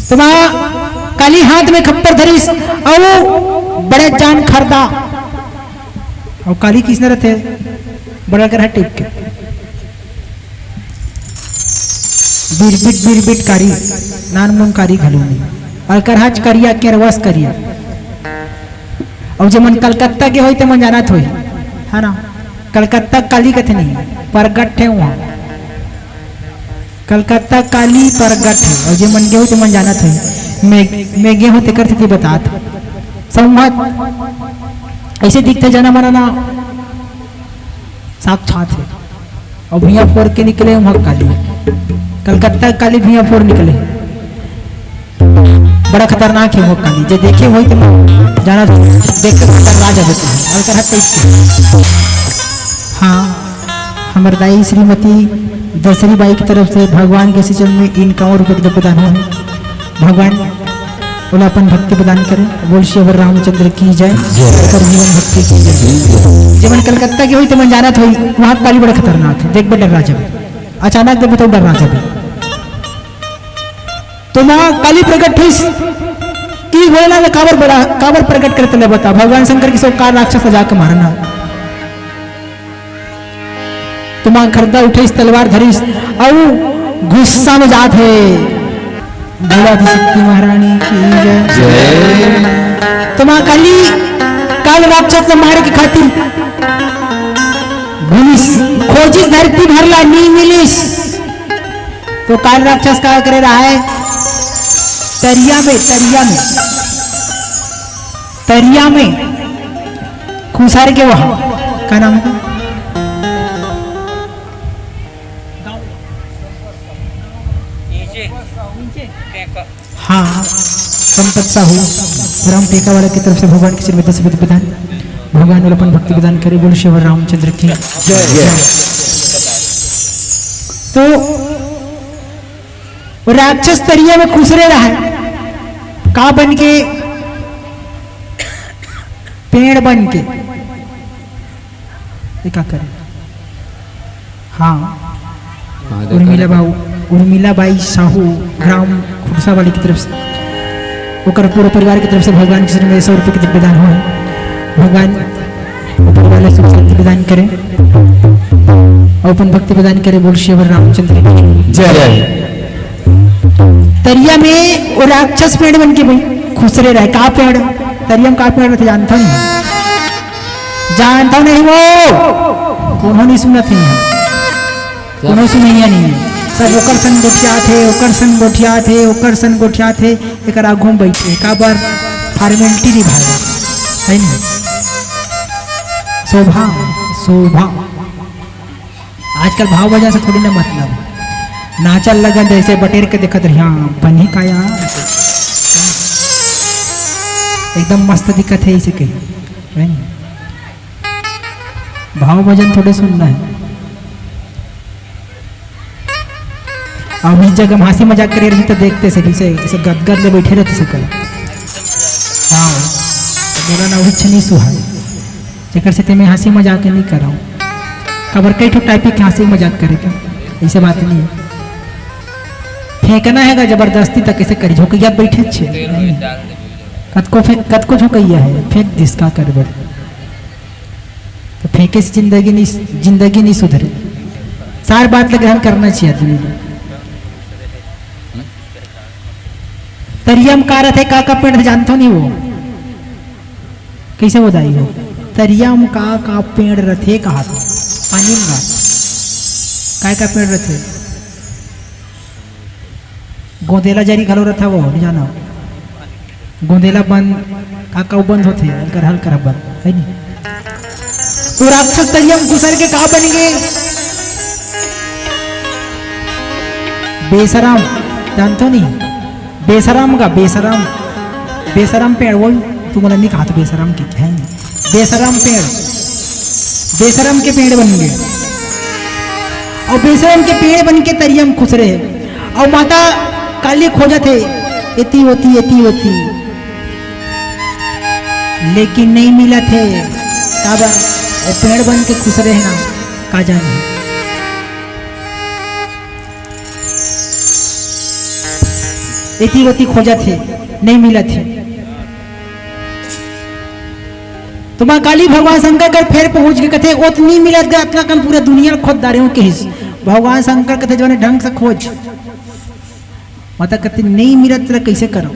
तो काली हाथ में खप्पर धरी और बड़े जान खरदा और काली किसने रहते बड़ा कर टिप के बीरबिट कारी नान मुंग कारी घलूनी और करहाच करिया के रवास करिया और जो मन कलकत्ता के होई ते मन जानत होई है ना कलकत्ता काली कथे नहीं प्रगट है वहां कलकत्ता काली प्रगट है और जो मन के होई ते मन जानत होई मैं गे होते करते थी बतात संवाद ऐसे दिखते जाना माना ना साक्षात है और भैया फोर के निकले वहां काली कलकत्ता काली भैया फोर निकले बड़ा खतरनाक है वो काली जो देखे हुई तो जाना देख कर राजा होती है हाँ हमारे दाई श्रीमती दशरी बाई की तरफ से भगवान के सिचन में इन 51 रुपये प्रदान हुए भगवान बोला अपन भक्ति प्रदान करें बोल श्री रामचंद्र की जय और जीवन भक्ति की जय जीवन कलकत्ता की हुई तो मन जाना हुई वहां काली बड़ा खतरनाक है देख बे डर राजा अचानक देख बताओ डर राजा तो वहां काली प्रकट हुई कि बोला ना काबर प्रकट करते ले बता भगवान शंकर की सब कार राक्षस जाकर मारना तो वहां खरदा उठे तलवार धरी और गुस्सा में जात है बोला शक्ति महारानी की जय तो मां काली काल राक्षस ने मारे की खातिर घुमिस खोजिस धरती भरला नी मिलिस तो काल राक्षस का करे रहा है तरिया में खुसार के वहां क्या नाम है हाँ कलकत्ता हो राम टेका वाला की तरफ से भगवान की श्रीमती से प्रदान भगवान वाला अपन भक्ति प्रदान करे बोल श्री रामचंद्र की तो राक्षस तरिया में खुसरे रहा है का बन के पेड़ बन के क्या करे हाँ उर्मिला बाई साहू ग्राम खुरसा वाली की तरफ से ओकर पूरे परिवार की तरफ से भगवान की श्री 100 रुपये की प्रदान हुए भगवान ऊपर वाले सुख शांति प्रदान करें और अपन भक्ति प्रदान करें बोल श्री रामचंद्र की जय तरिया में वो राक्षस पेड़ बन के भाई खुसरे रहे का पेड़ तरिया में का पेड़ रहते जानता नहीं वो उन्होंने सुना थी उन्होंने सुनी नहीं है सब ओकर सन गोठिया थे एक आगू बैठे काबर फॉर्मेलिटी निभाए है नहीं शोभा आजकल भाव वजह से थोड़ी ना मतलब नाचल लगन जैसे बटेर के देखत रही हाँ बनी का यार एकदम मस्त दिक्कत है इसे कही भाव भजन थोड़े सुनना है। अब इस जगह हंसी मजाक करे रही तो देखते से गदगद ले बैठे रहते से कल हाँ बोला ना उच्च नहीं सुहा जेकर से मैं हंसी मजाक नहीं कर रहा हूँ खबर कई ठो टाइपिक हंसी मजाक करे क्या ऐसे बात नहीं है फेंकना है जबरदस्ती तक कैसे करी झोंकैया बैठे छे कत को झोंकैया है फेंक दिस का कर बड़ तो फेंके से जिंदगी नहीं सुधरे सार बात ग्रहण करना चाहिए आदमी को। तरियम कारत है का पेड़ जानते हो नहीं वो कैसे बताई हो तरियम का पेड़ रथे कहा था पानी में का पेड़ रथे गोंदेला जरी घलो रथा वो नहीं जाना गोंदेला बंद का बंद होते हल्का हल्का बंद है नहीं तो राक्षस तरियम घुसर के कहा बन गए बेसराम जानते हो नहीं बेसराम का बेसराम पेड़ वो तुम्हारा नहीं कहा था बेसराम की है बेसराम के पेड़ बन गए और बेसराम के पेड़ बन के तरियम खुश रहे और माता काली खोजा थे एती होती लेकिन नहीं मिला थे काबर और पेड़ बन के खुश रहे ना का जाने एती खोजा थे नहीं मिला थे तो माँ काली भगवान शंकर कर फिर पहुंच के कथे उतनी मिलत गया अपना कम पूरा दुनिया खोद दारे के हिस भगवान शंकर कथे जो ढंग से खोज माता कहते नहीं मिलत तेरा कैसे करो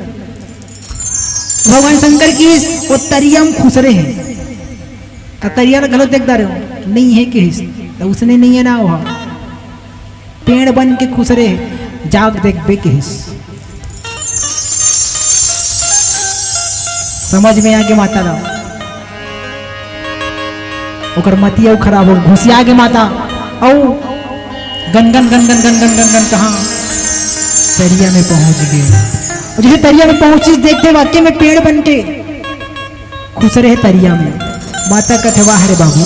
भगवान शंकर की वो तरियम खुश रहे हैं तरिया गलत देख रहे हो नहीं है कि हिस तो उसने नहीं है ना वहा पेड़ बन के खुश रहे जाग देख बे के हिस समझ में आगे माता रहा ओकर मतिया खराब हो घुसिया के माता औ गन कहाँ तरिया में पहुंच गए और जैसे तरिया में पहुंची देखते वाक्य में पेड़ बन के खुश रहे तरिया में माता कहते वाह रे बाबू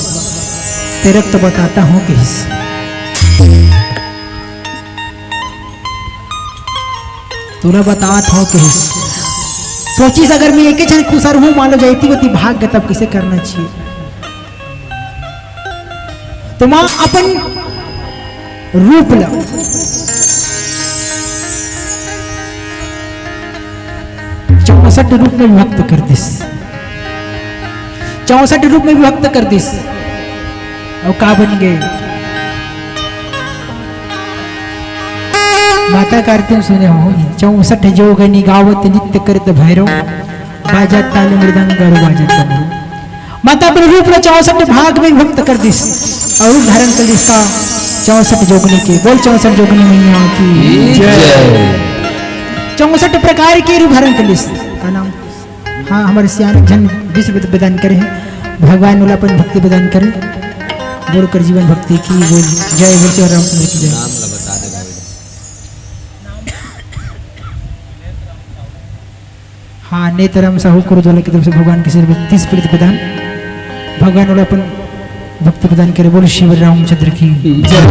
तेरे तो बताता हूं किस तूने बताता हूं किस सोचिस अगर मैं एक क्षण खुशर हूं मान लो जाती होती भाग्य तब किसे करना चाहिए तो मां अपन रूप लो 64 रूप में विभक्त कर दिस 64 रूप में विभक्त कर दिस और का बन गए माता कार्तिक सुने हो 64 जोगनी गावत नित्य करत भैरव बाजा ताल मृदंग गरु बाजत डमरू माता अपने रूप में 64 भाग में विभक्त कर दिस और रूप धारण कर दिस का 64 जोगनी के बोल 64 जोगनी मैया की जय 64 प्रकार के रूप धारण कर दिस का नाम हाँ हमारे सियान जन विश्व प्रदान करे भगवान उलापन भक्ति प्रदान करे बोल कर जीवन भक्ति की बोल जय विश्व रामचंद्र की जय नाम बता दे भाई हाँ नेतरम साहू कुरुद्वाला की तरफ से भगवान की सिर्फ 30 प्रीति प्रदान भगवान उलापन भक्ति प्रदान करे बोल शिव रामचंद्र की जय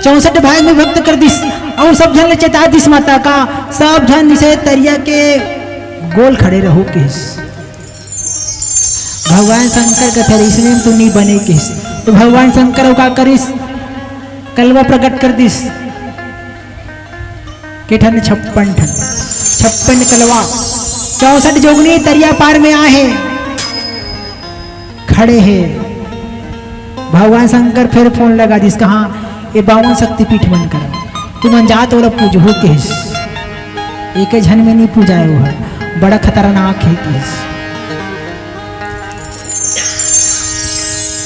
64 भाग में भक्त कर दिस और सब जन ले चेता दिस माता का सब जन जिसे तरिया के गोल खड़े रहो किस भगवान शंकर कथे इसलिए तू नहीं बने किस तो भगवान शंकर का करिस कलवा प्रकट कर दिस के ठन 56 कलवा 64 जोगनी तरिया पार में आहे खड़े हैं भगवान शंकर फिर फोन लगा दिस कहा ये 52 शक्तिपीठ बन कर तुम अनजात और पूज हो के एक झन में नहीं पूजाए वो है बड़ा खतरनाक है केस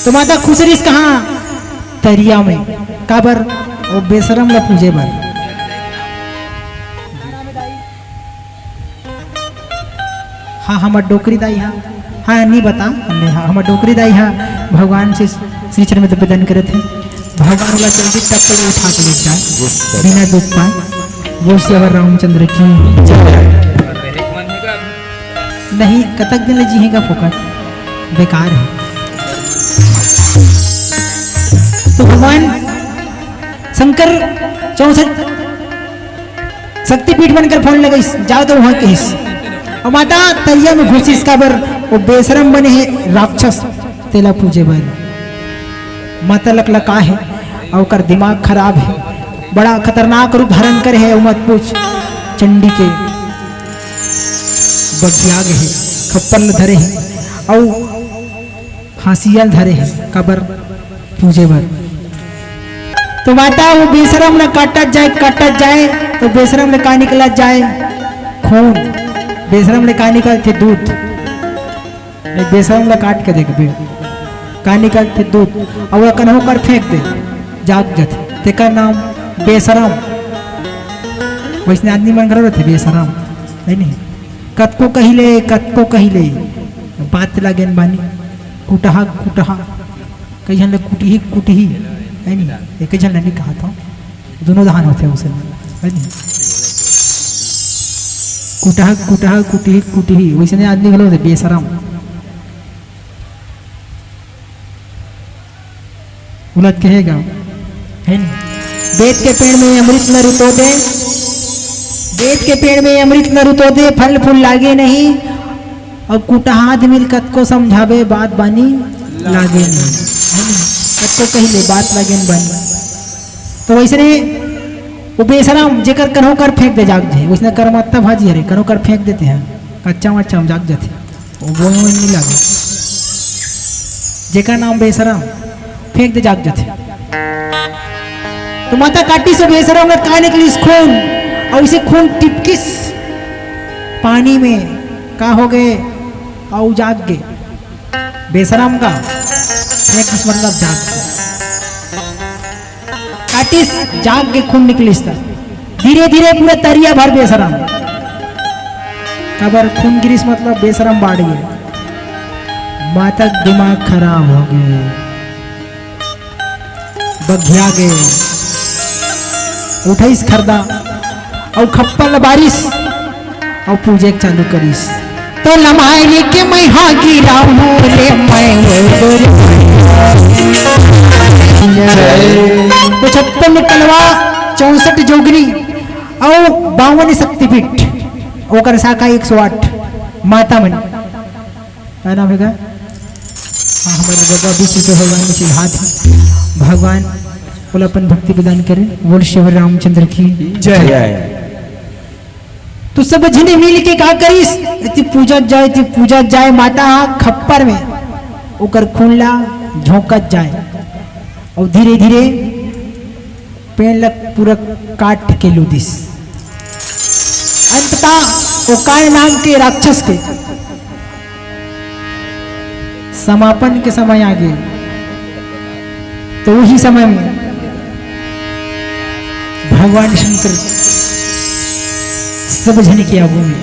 तो माता खुसरिस कहा तरिया में काबर और बेशरम ला पूजे बर। हाँ हमर डोकरी दाई हाँ नहीं बता हमने हाँ हमर डोकरी दाई भगवान से श्री चरण में निवेदन करे थे भगवान वाला जल्दी चक्कर ला उठा के ले जाए बिना दुख पाए। वो श्री रामचंद्र की नहीं कतक दिन जीहेगा फोकट बेकार है। तो भगवान शंकर 64 शक्तिपीठ बनकर फोन लगा जाओ तो वहां कहिस और माता तरिया में घुसी इसका बर वो बेशरम बने है राक्षस तेला पूजे बर। माता लकलका है और कर दिमाग खराब है बड़ा खतरनाक रूप धारण करे है मत पूछ। चंडी के बगियाग है खप्पल धरे है और हासियल धरे है कबर पूजे बर। तो माता वो बेशरम न काटत जाए तो बेशरम ने का निकला जाए खून बेशरम ने का निकल थे दूध बेशरम ने काट के देख का निकल थे दूध और वह कन्हो कर फेंक दे जाग जत तेका नाम बेशरम। वैसने आदमी मन कर थे बेशरम है नहीं कतको कहिले बात लागेन बानी कुटहा कहीं जन कुटही है नहीं एक जन नहीं कहा था दोनों दहान होते हैं उसे है नहीं कुटहा कुटही वैसे नहीं आदमी गलो थे बेशरम उलट कहेगा है नहीं। बेत के पेड़ में अमृत न रुतो दे बेत के पेड़ में अमृत न रुतो दे फल फूल लागे नहीं और कुटहाद मिलकत को समझावे बात बानी लागे नहीं कत को कहिले बात लागे बानी। तो वैसे वो बेशरम जेकर कन्हो कर फेंक दे जाग जाए वैसे करमत्ता भाजी अरे कन्हो कर फेंक देते हैं कच्चा मच्चा हम जाग जाते वो नहीं लागे जेकर नाम बेशरम फेंक दे जाग जाते। तो माता काटी से बेशरम का निकली खून और इसे खून टिपकिस पानी में का हो गए और जाग गए बेशरम का फेंकिस मतलब जाग काटिस जाग के खून निकलिस धीरे धीरे पूरा तरिया भर बेशरम कबर खून गिरिस मतलब बेशरम बाढ़ गए। माता दिमाग खराब हो गए बघिया गए उठाइस खरदा और खप्पल बारिश और पूजे चालू करिस। तो लम्हाई के मैं हाँ गिराऊं ले मैं तो 56 कलवा 64 जोगनी और 52 शक्तिपीठ ओकर शाखा 108 माता मन क्या नाम है हाँ हमारे गरबा 20 रुपये भगवान में चीज हाथ भगवान बोला अपन भक्ति प्रदान करें बोल श्री रामचंद्र की जय। तो सब जने मिल के का करिस इति पूजा जाए माता खप्पर में ओकर खूनला झोंकत जाए और धीरे धीरे पेड़ लग पूरा काट के लूदिस। अंततः वो काय नाम के राक्षस के समापन के समय आ गए। तो वही समय में भगवान शंकर सब जन की आगू में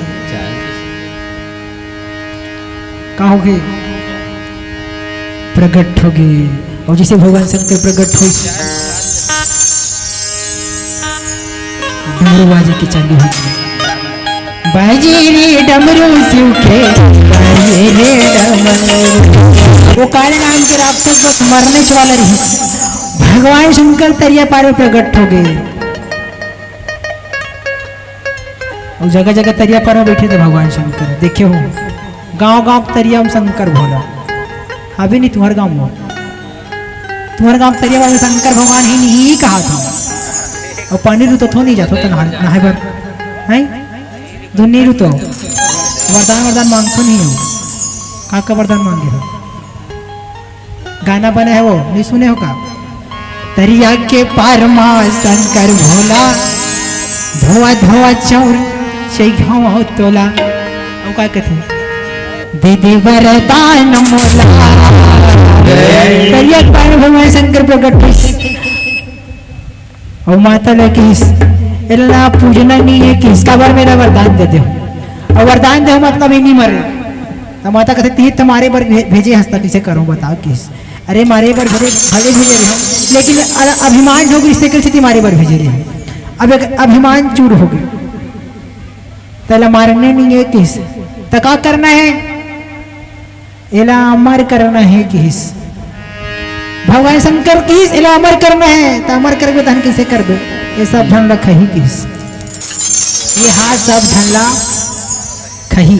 कहोगे प्रकट हो गए और जिसे भगवान शंकर प्रकट हो डमरू बाजे की चालू हो गई बाजे रे डमरू शिव के बाजे रे डमरू। वो काले नाम के राक्षस बस मरने वाला रही भगवान शंकर तरिया पार में प्रकट हो गए और जगह जगह तरिया पर बैठे थे भगवान शंकर देखे हो गांव गांव तरिया में शंकर भोला अभी नहीं तुम्हारे गांव में तुम्हारे गांव तरिया में शंकर भगवान ही कहा था और पानी रू तो थो नहीं जाता तो नहाए भर है धुनी रू तो वरदान मांगतो नहीं हो का वरदान मांगे हो गाना बने है वो नहीं सुने हो का तरिया के पार मां शंकर भोला धोआ धोआ चौर हो तोला और क्या कहते दीदी वरदान मोला तरिया के पार भगवान शंकर प्रकट और माता ले किस इला पूजना नहीं है कि इसका बार मेरा वरदान दे दो और वरदान दे मतलब ही नहीं मरे तो माता कहते ती तुम्हारे पर भेजे हंसता किसे करो बताओ किस अरे मारे पर भेजे भले भेजे रहे लेकिन अभिमान जो इससे कैसे तुम्हारे पर भेजे रहे अब एक अभिमान चूर हो गए तला मारने नहीं है किस तका करना है इला अमर करना है किस भगवान शंकर किस इला अमर करना है तो अमर करबे तहन कैसे करबे ये सब धन ला खही किस ये हाथ सब धन ला खही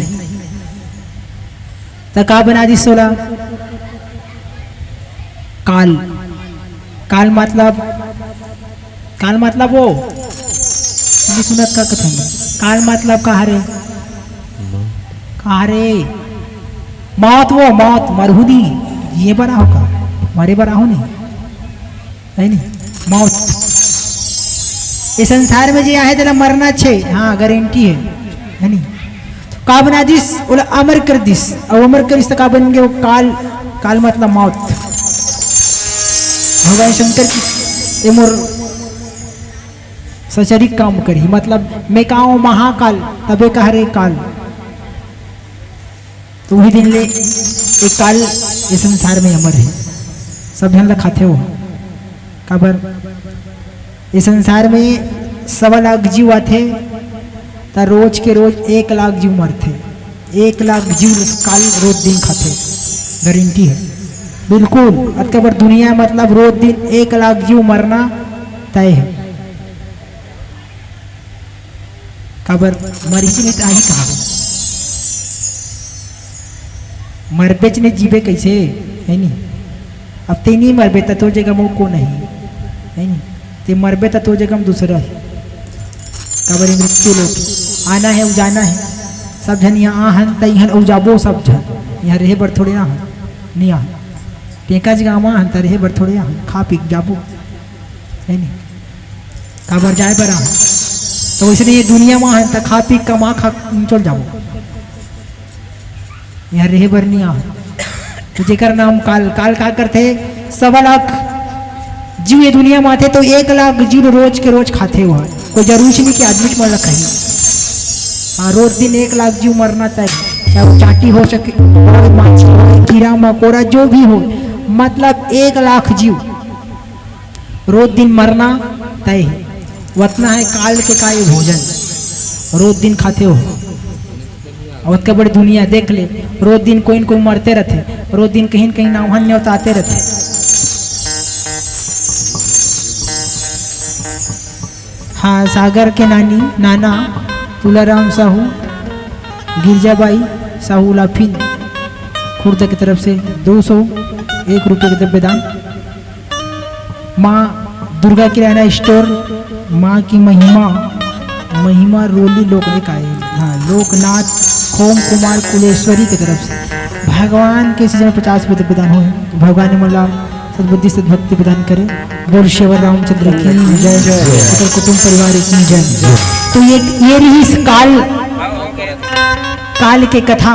तो का बना दी सोला काल काल मतलब वो सुनत का कथन काल मतलब कहा रे मौत वो मौत मरहुदी ये बड़ा होगा मारे बड़ा हो नहीं मौत इस संसार में जो है तेरा मरना छे हाँ गारंटी है नहीं का बना दिस बोला अमर कर दिस और अमर कर इस का बन गए वो काल काल मतलब मौत भगवान शंकर ये मोर सचरिक काम करी मतलब मैं कहूँ महाकाल तबे कह रे काल तो वही दिन ले एक काल इस संसार में अमर है सब ध्यान रखाते हो काबर इस संसार में 1.25 लाख जीव आते तो रोज के रोज 1 लाख जीव मरते 1 लाख जीव काल रोज दिन खाते गारंटी है बिल्कुल अतबर दुनिया मतलब रोज दिन 1 लाख जीव मरना तय है काबर मरीची ने ताही कहा मरबेच ने जीवे कैसे है नहीं अब ते नहीं मरबे तो जगह में को नहीं है नहीं ते मरबे तो जगह में दूसरा है काबर मृत्यु लोग आना है उजाना है सब जन यहाँ आहन तहन उजाबो सब जन यहाँ रहे बर थोड़े आहन नहीं आहन टेका जगह में आहन रहे बर थोड़े आहन खा पी जाबो है नहीं काबर जाए बर आहन तो इसलिए ये दुनिया में आहन खा पी कमा खा चल जाओ यहाँ रहे बर नहीं आहन तो जेकर नाम काल काल का करते 1.25 लाख जीव ये दुनिया में आते तो 1 लाख जीव रोज के रोज खाते हुआ कोई जरूरी नहीं कि आदमी को मर कहीं हाँ रोज दिन 1 लाख जीव मरना तय क्या वो चाटी हो सके कीड़ा मकोड़ा जो भी हो मतलब 1 लाख जीव रोज दिन मरना तय है वतना है काल के काय भोजन रोज दिन खाते हो और का बड़ी दुनिया देख ले रोज दिन कोई न कोई मरते रहते रोज दिन कहीं कहीं नाम न्योताते रहते हाँ सागर के नाना तुलाराम साहू गिरजाबाई साहू लाफिन खुर्द की तरफ से 201 रुपये के द्रव्यदान माँ दुर्गा किराना स्टोर माँ की महिमा रोली लोक निकाय हाँ लोकनाथ खोम कुमार कुलेश्वरी की तरफ से भगवान के सीजन में 50 रुपये प्रदान हुए भगवान ने मला सद्बुद्धि सद्भक्ति प्रदान करे बोल शेवर रामचंद्र की जय जय कुटुंब परिवार की जय। तो ये रही काल के कथा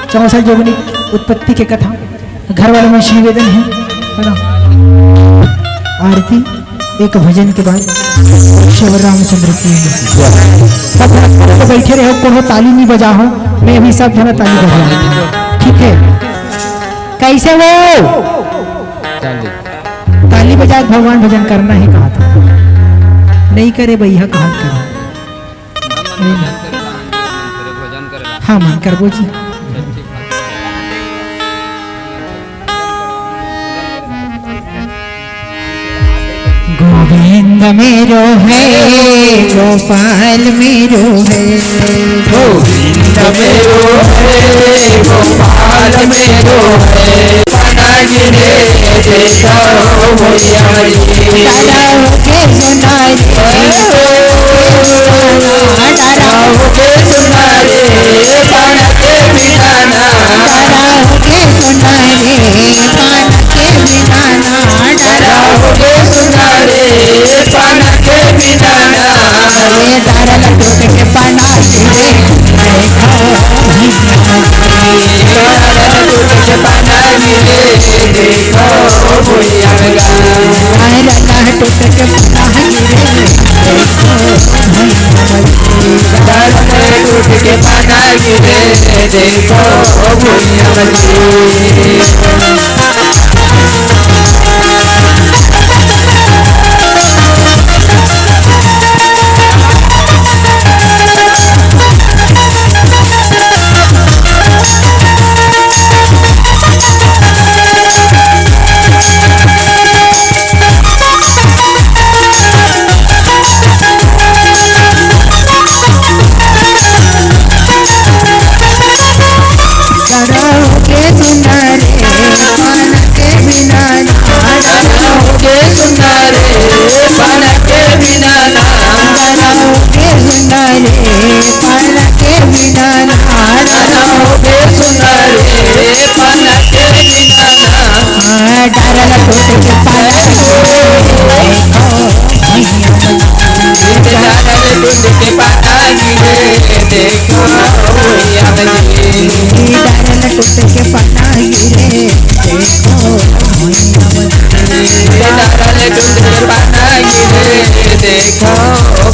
64 जोगनी उत्पत्ति के कथा घर वालों में निवेदन है आरती एक भजन के बाद शेवर रामचंद्र की सब तो बैठे रहे कोनो ताली नहीं बजा हो मैं भी सब जना ताली बजा ठीक है कैसे वो ताली बजा भगवान भजन करना ही कहा था नहीं करे भैया कहा करे हाँ मन करबो जी गोविंद मेरो है गोपाल मेरो है गोविंद मेरो है गोपाल मेरो है धरने टूट के पाना गिरे देखो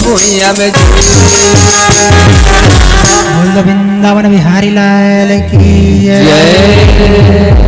भूमिया में बोल वृंदावन बिहारी लाल की जय।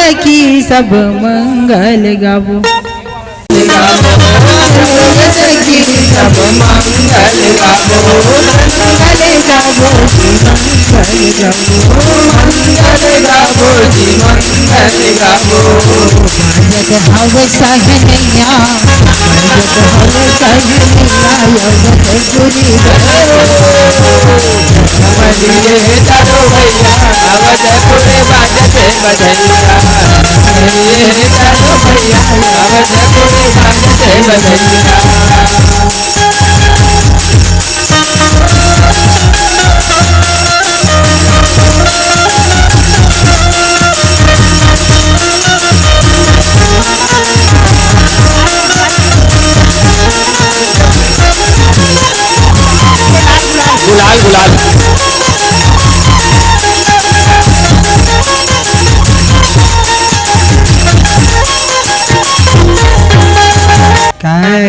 सखी सब मंगल गावो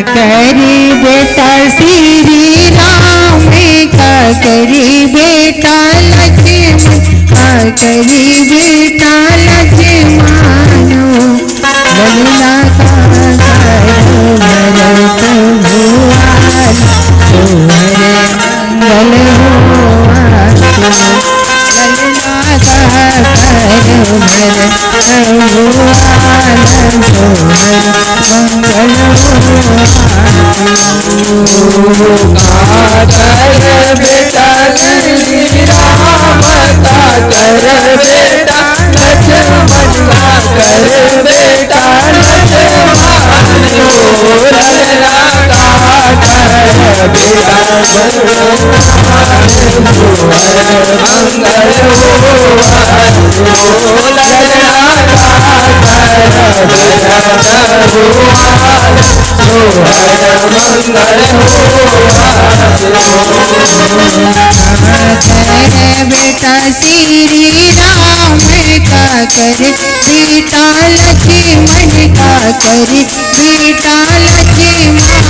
करी बेटा श्री राम का करी बेटा लक्ष्मण करी बेटा लक्ष्मण लल्ला का मंगल हो बेटा श्री राम का करे बेटा लक्ष्मण का करे बेटा लक्ष्मण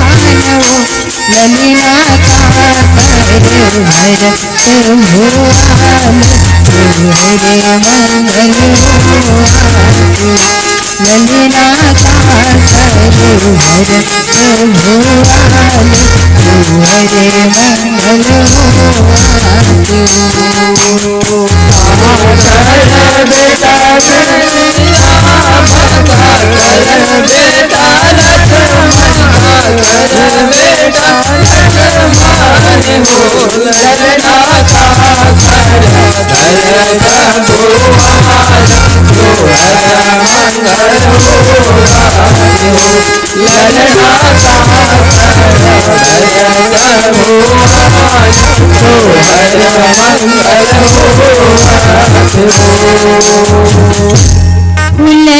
ललिना का करे भर भुआल हरे मंगल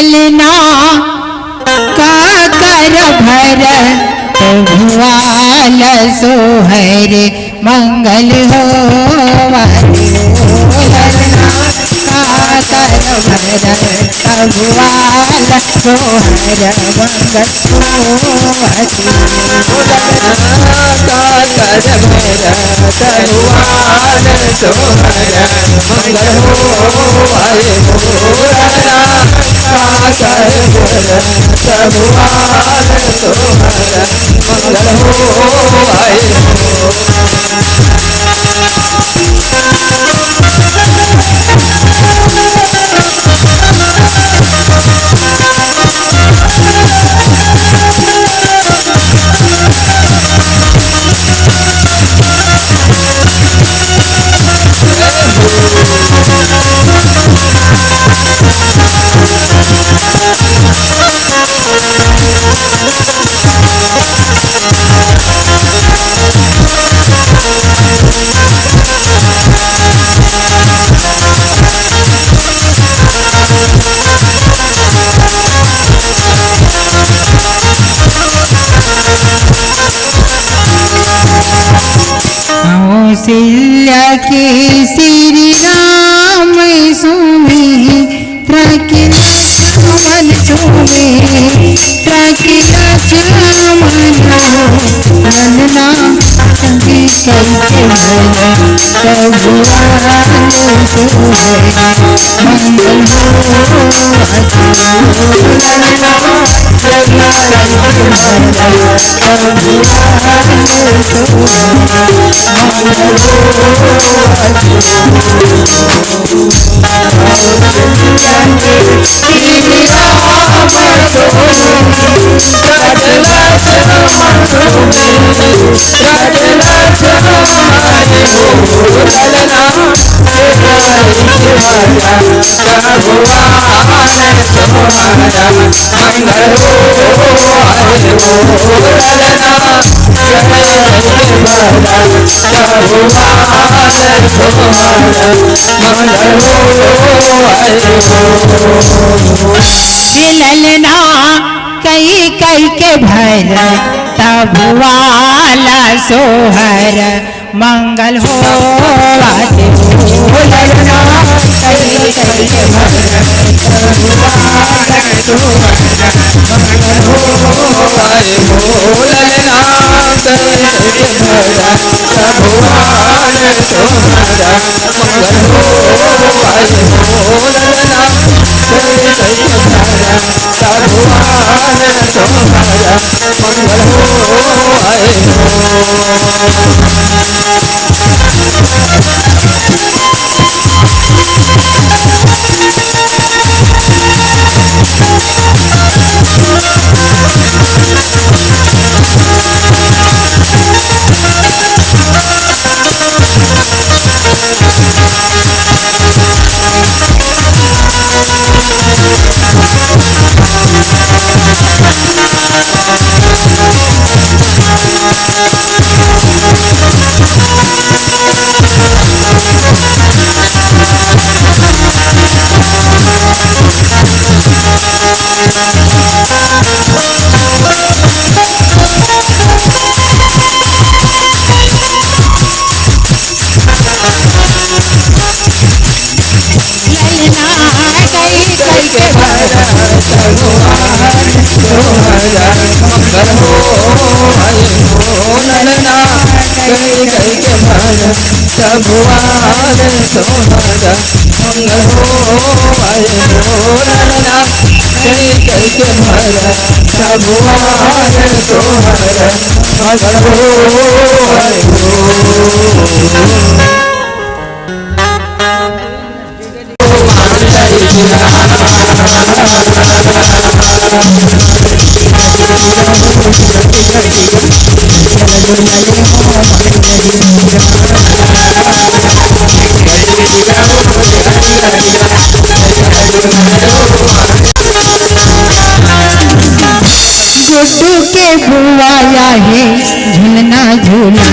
ललिना का करे भर भुआल हरे ललना का कर भर भुआल सोहर मंगल हो कौशल्या के श्री राम सुमित्र के मन चूमे ताकि लक्ष्मण ललना की करके भला भगवान ललना कई कई के भर तबुआला सोहर मंगल हो ललना गुड्डू के बुआया है झूलना झूला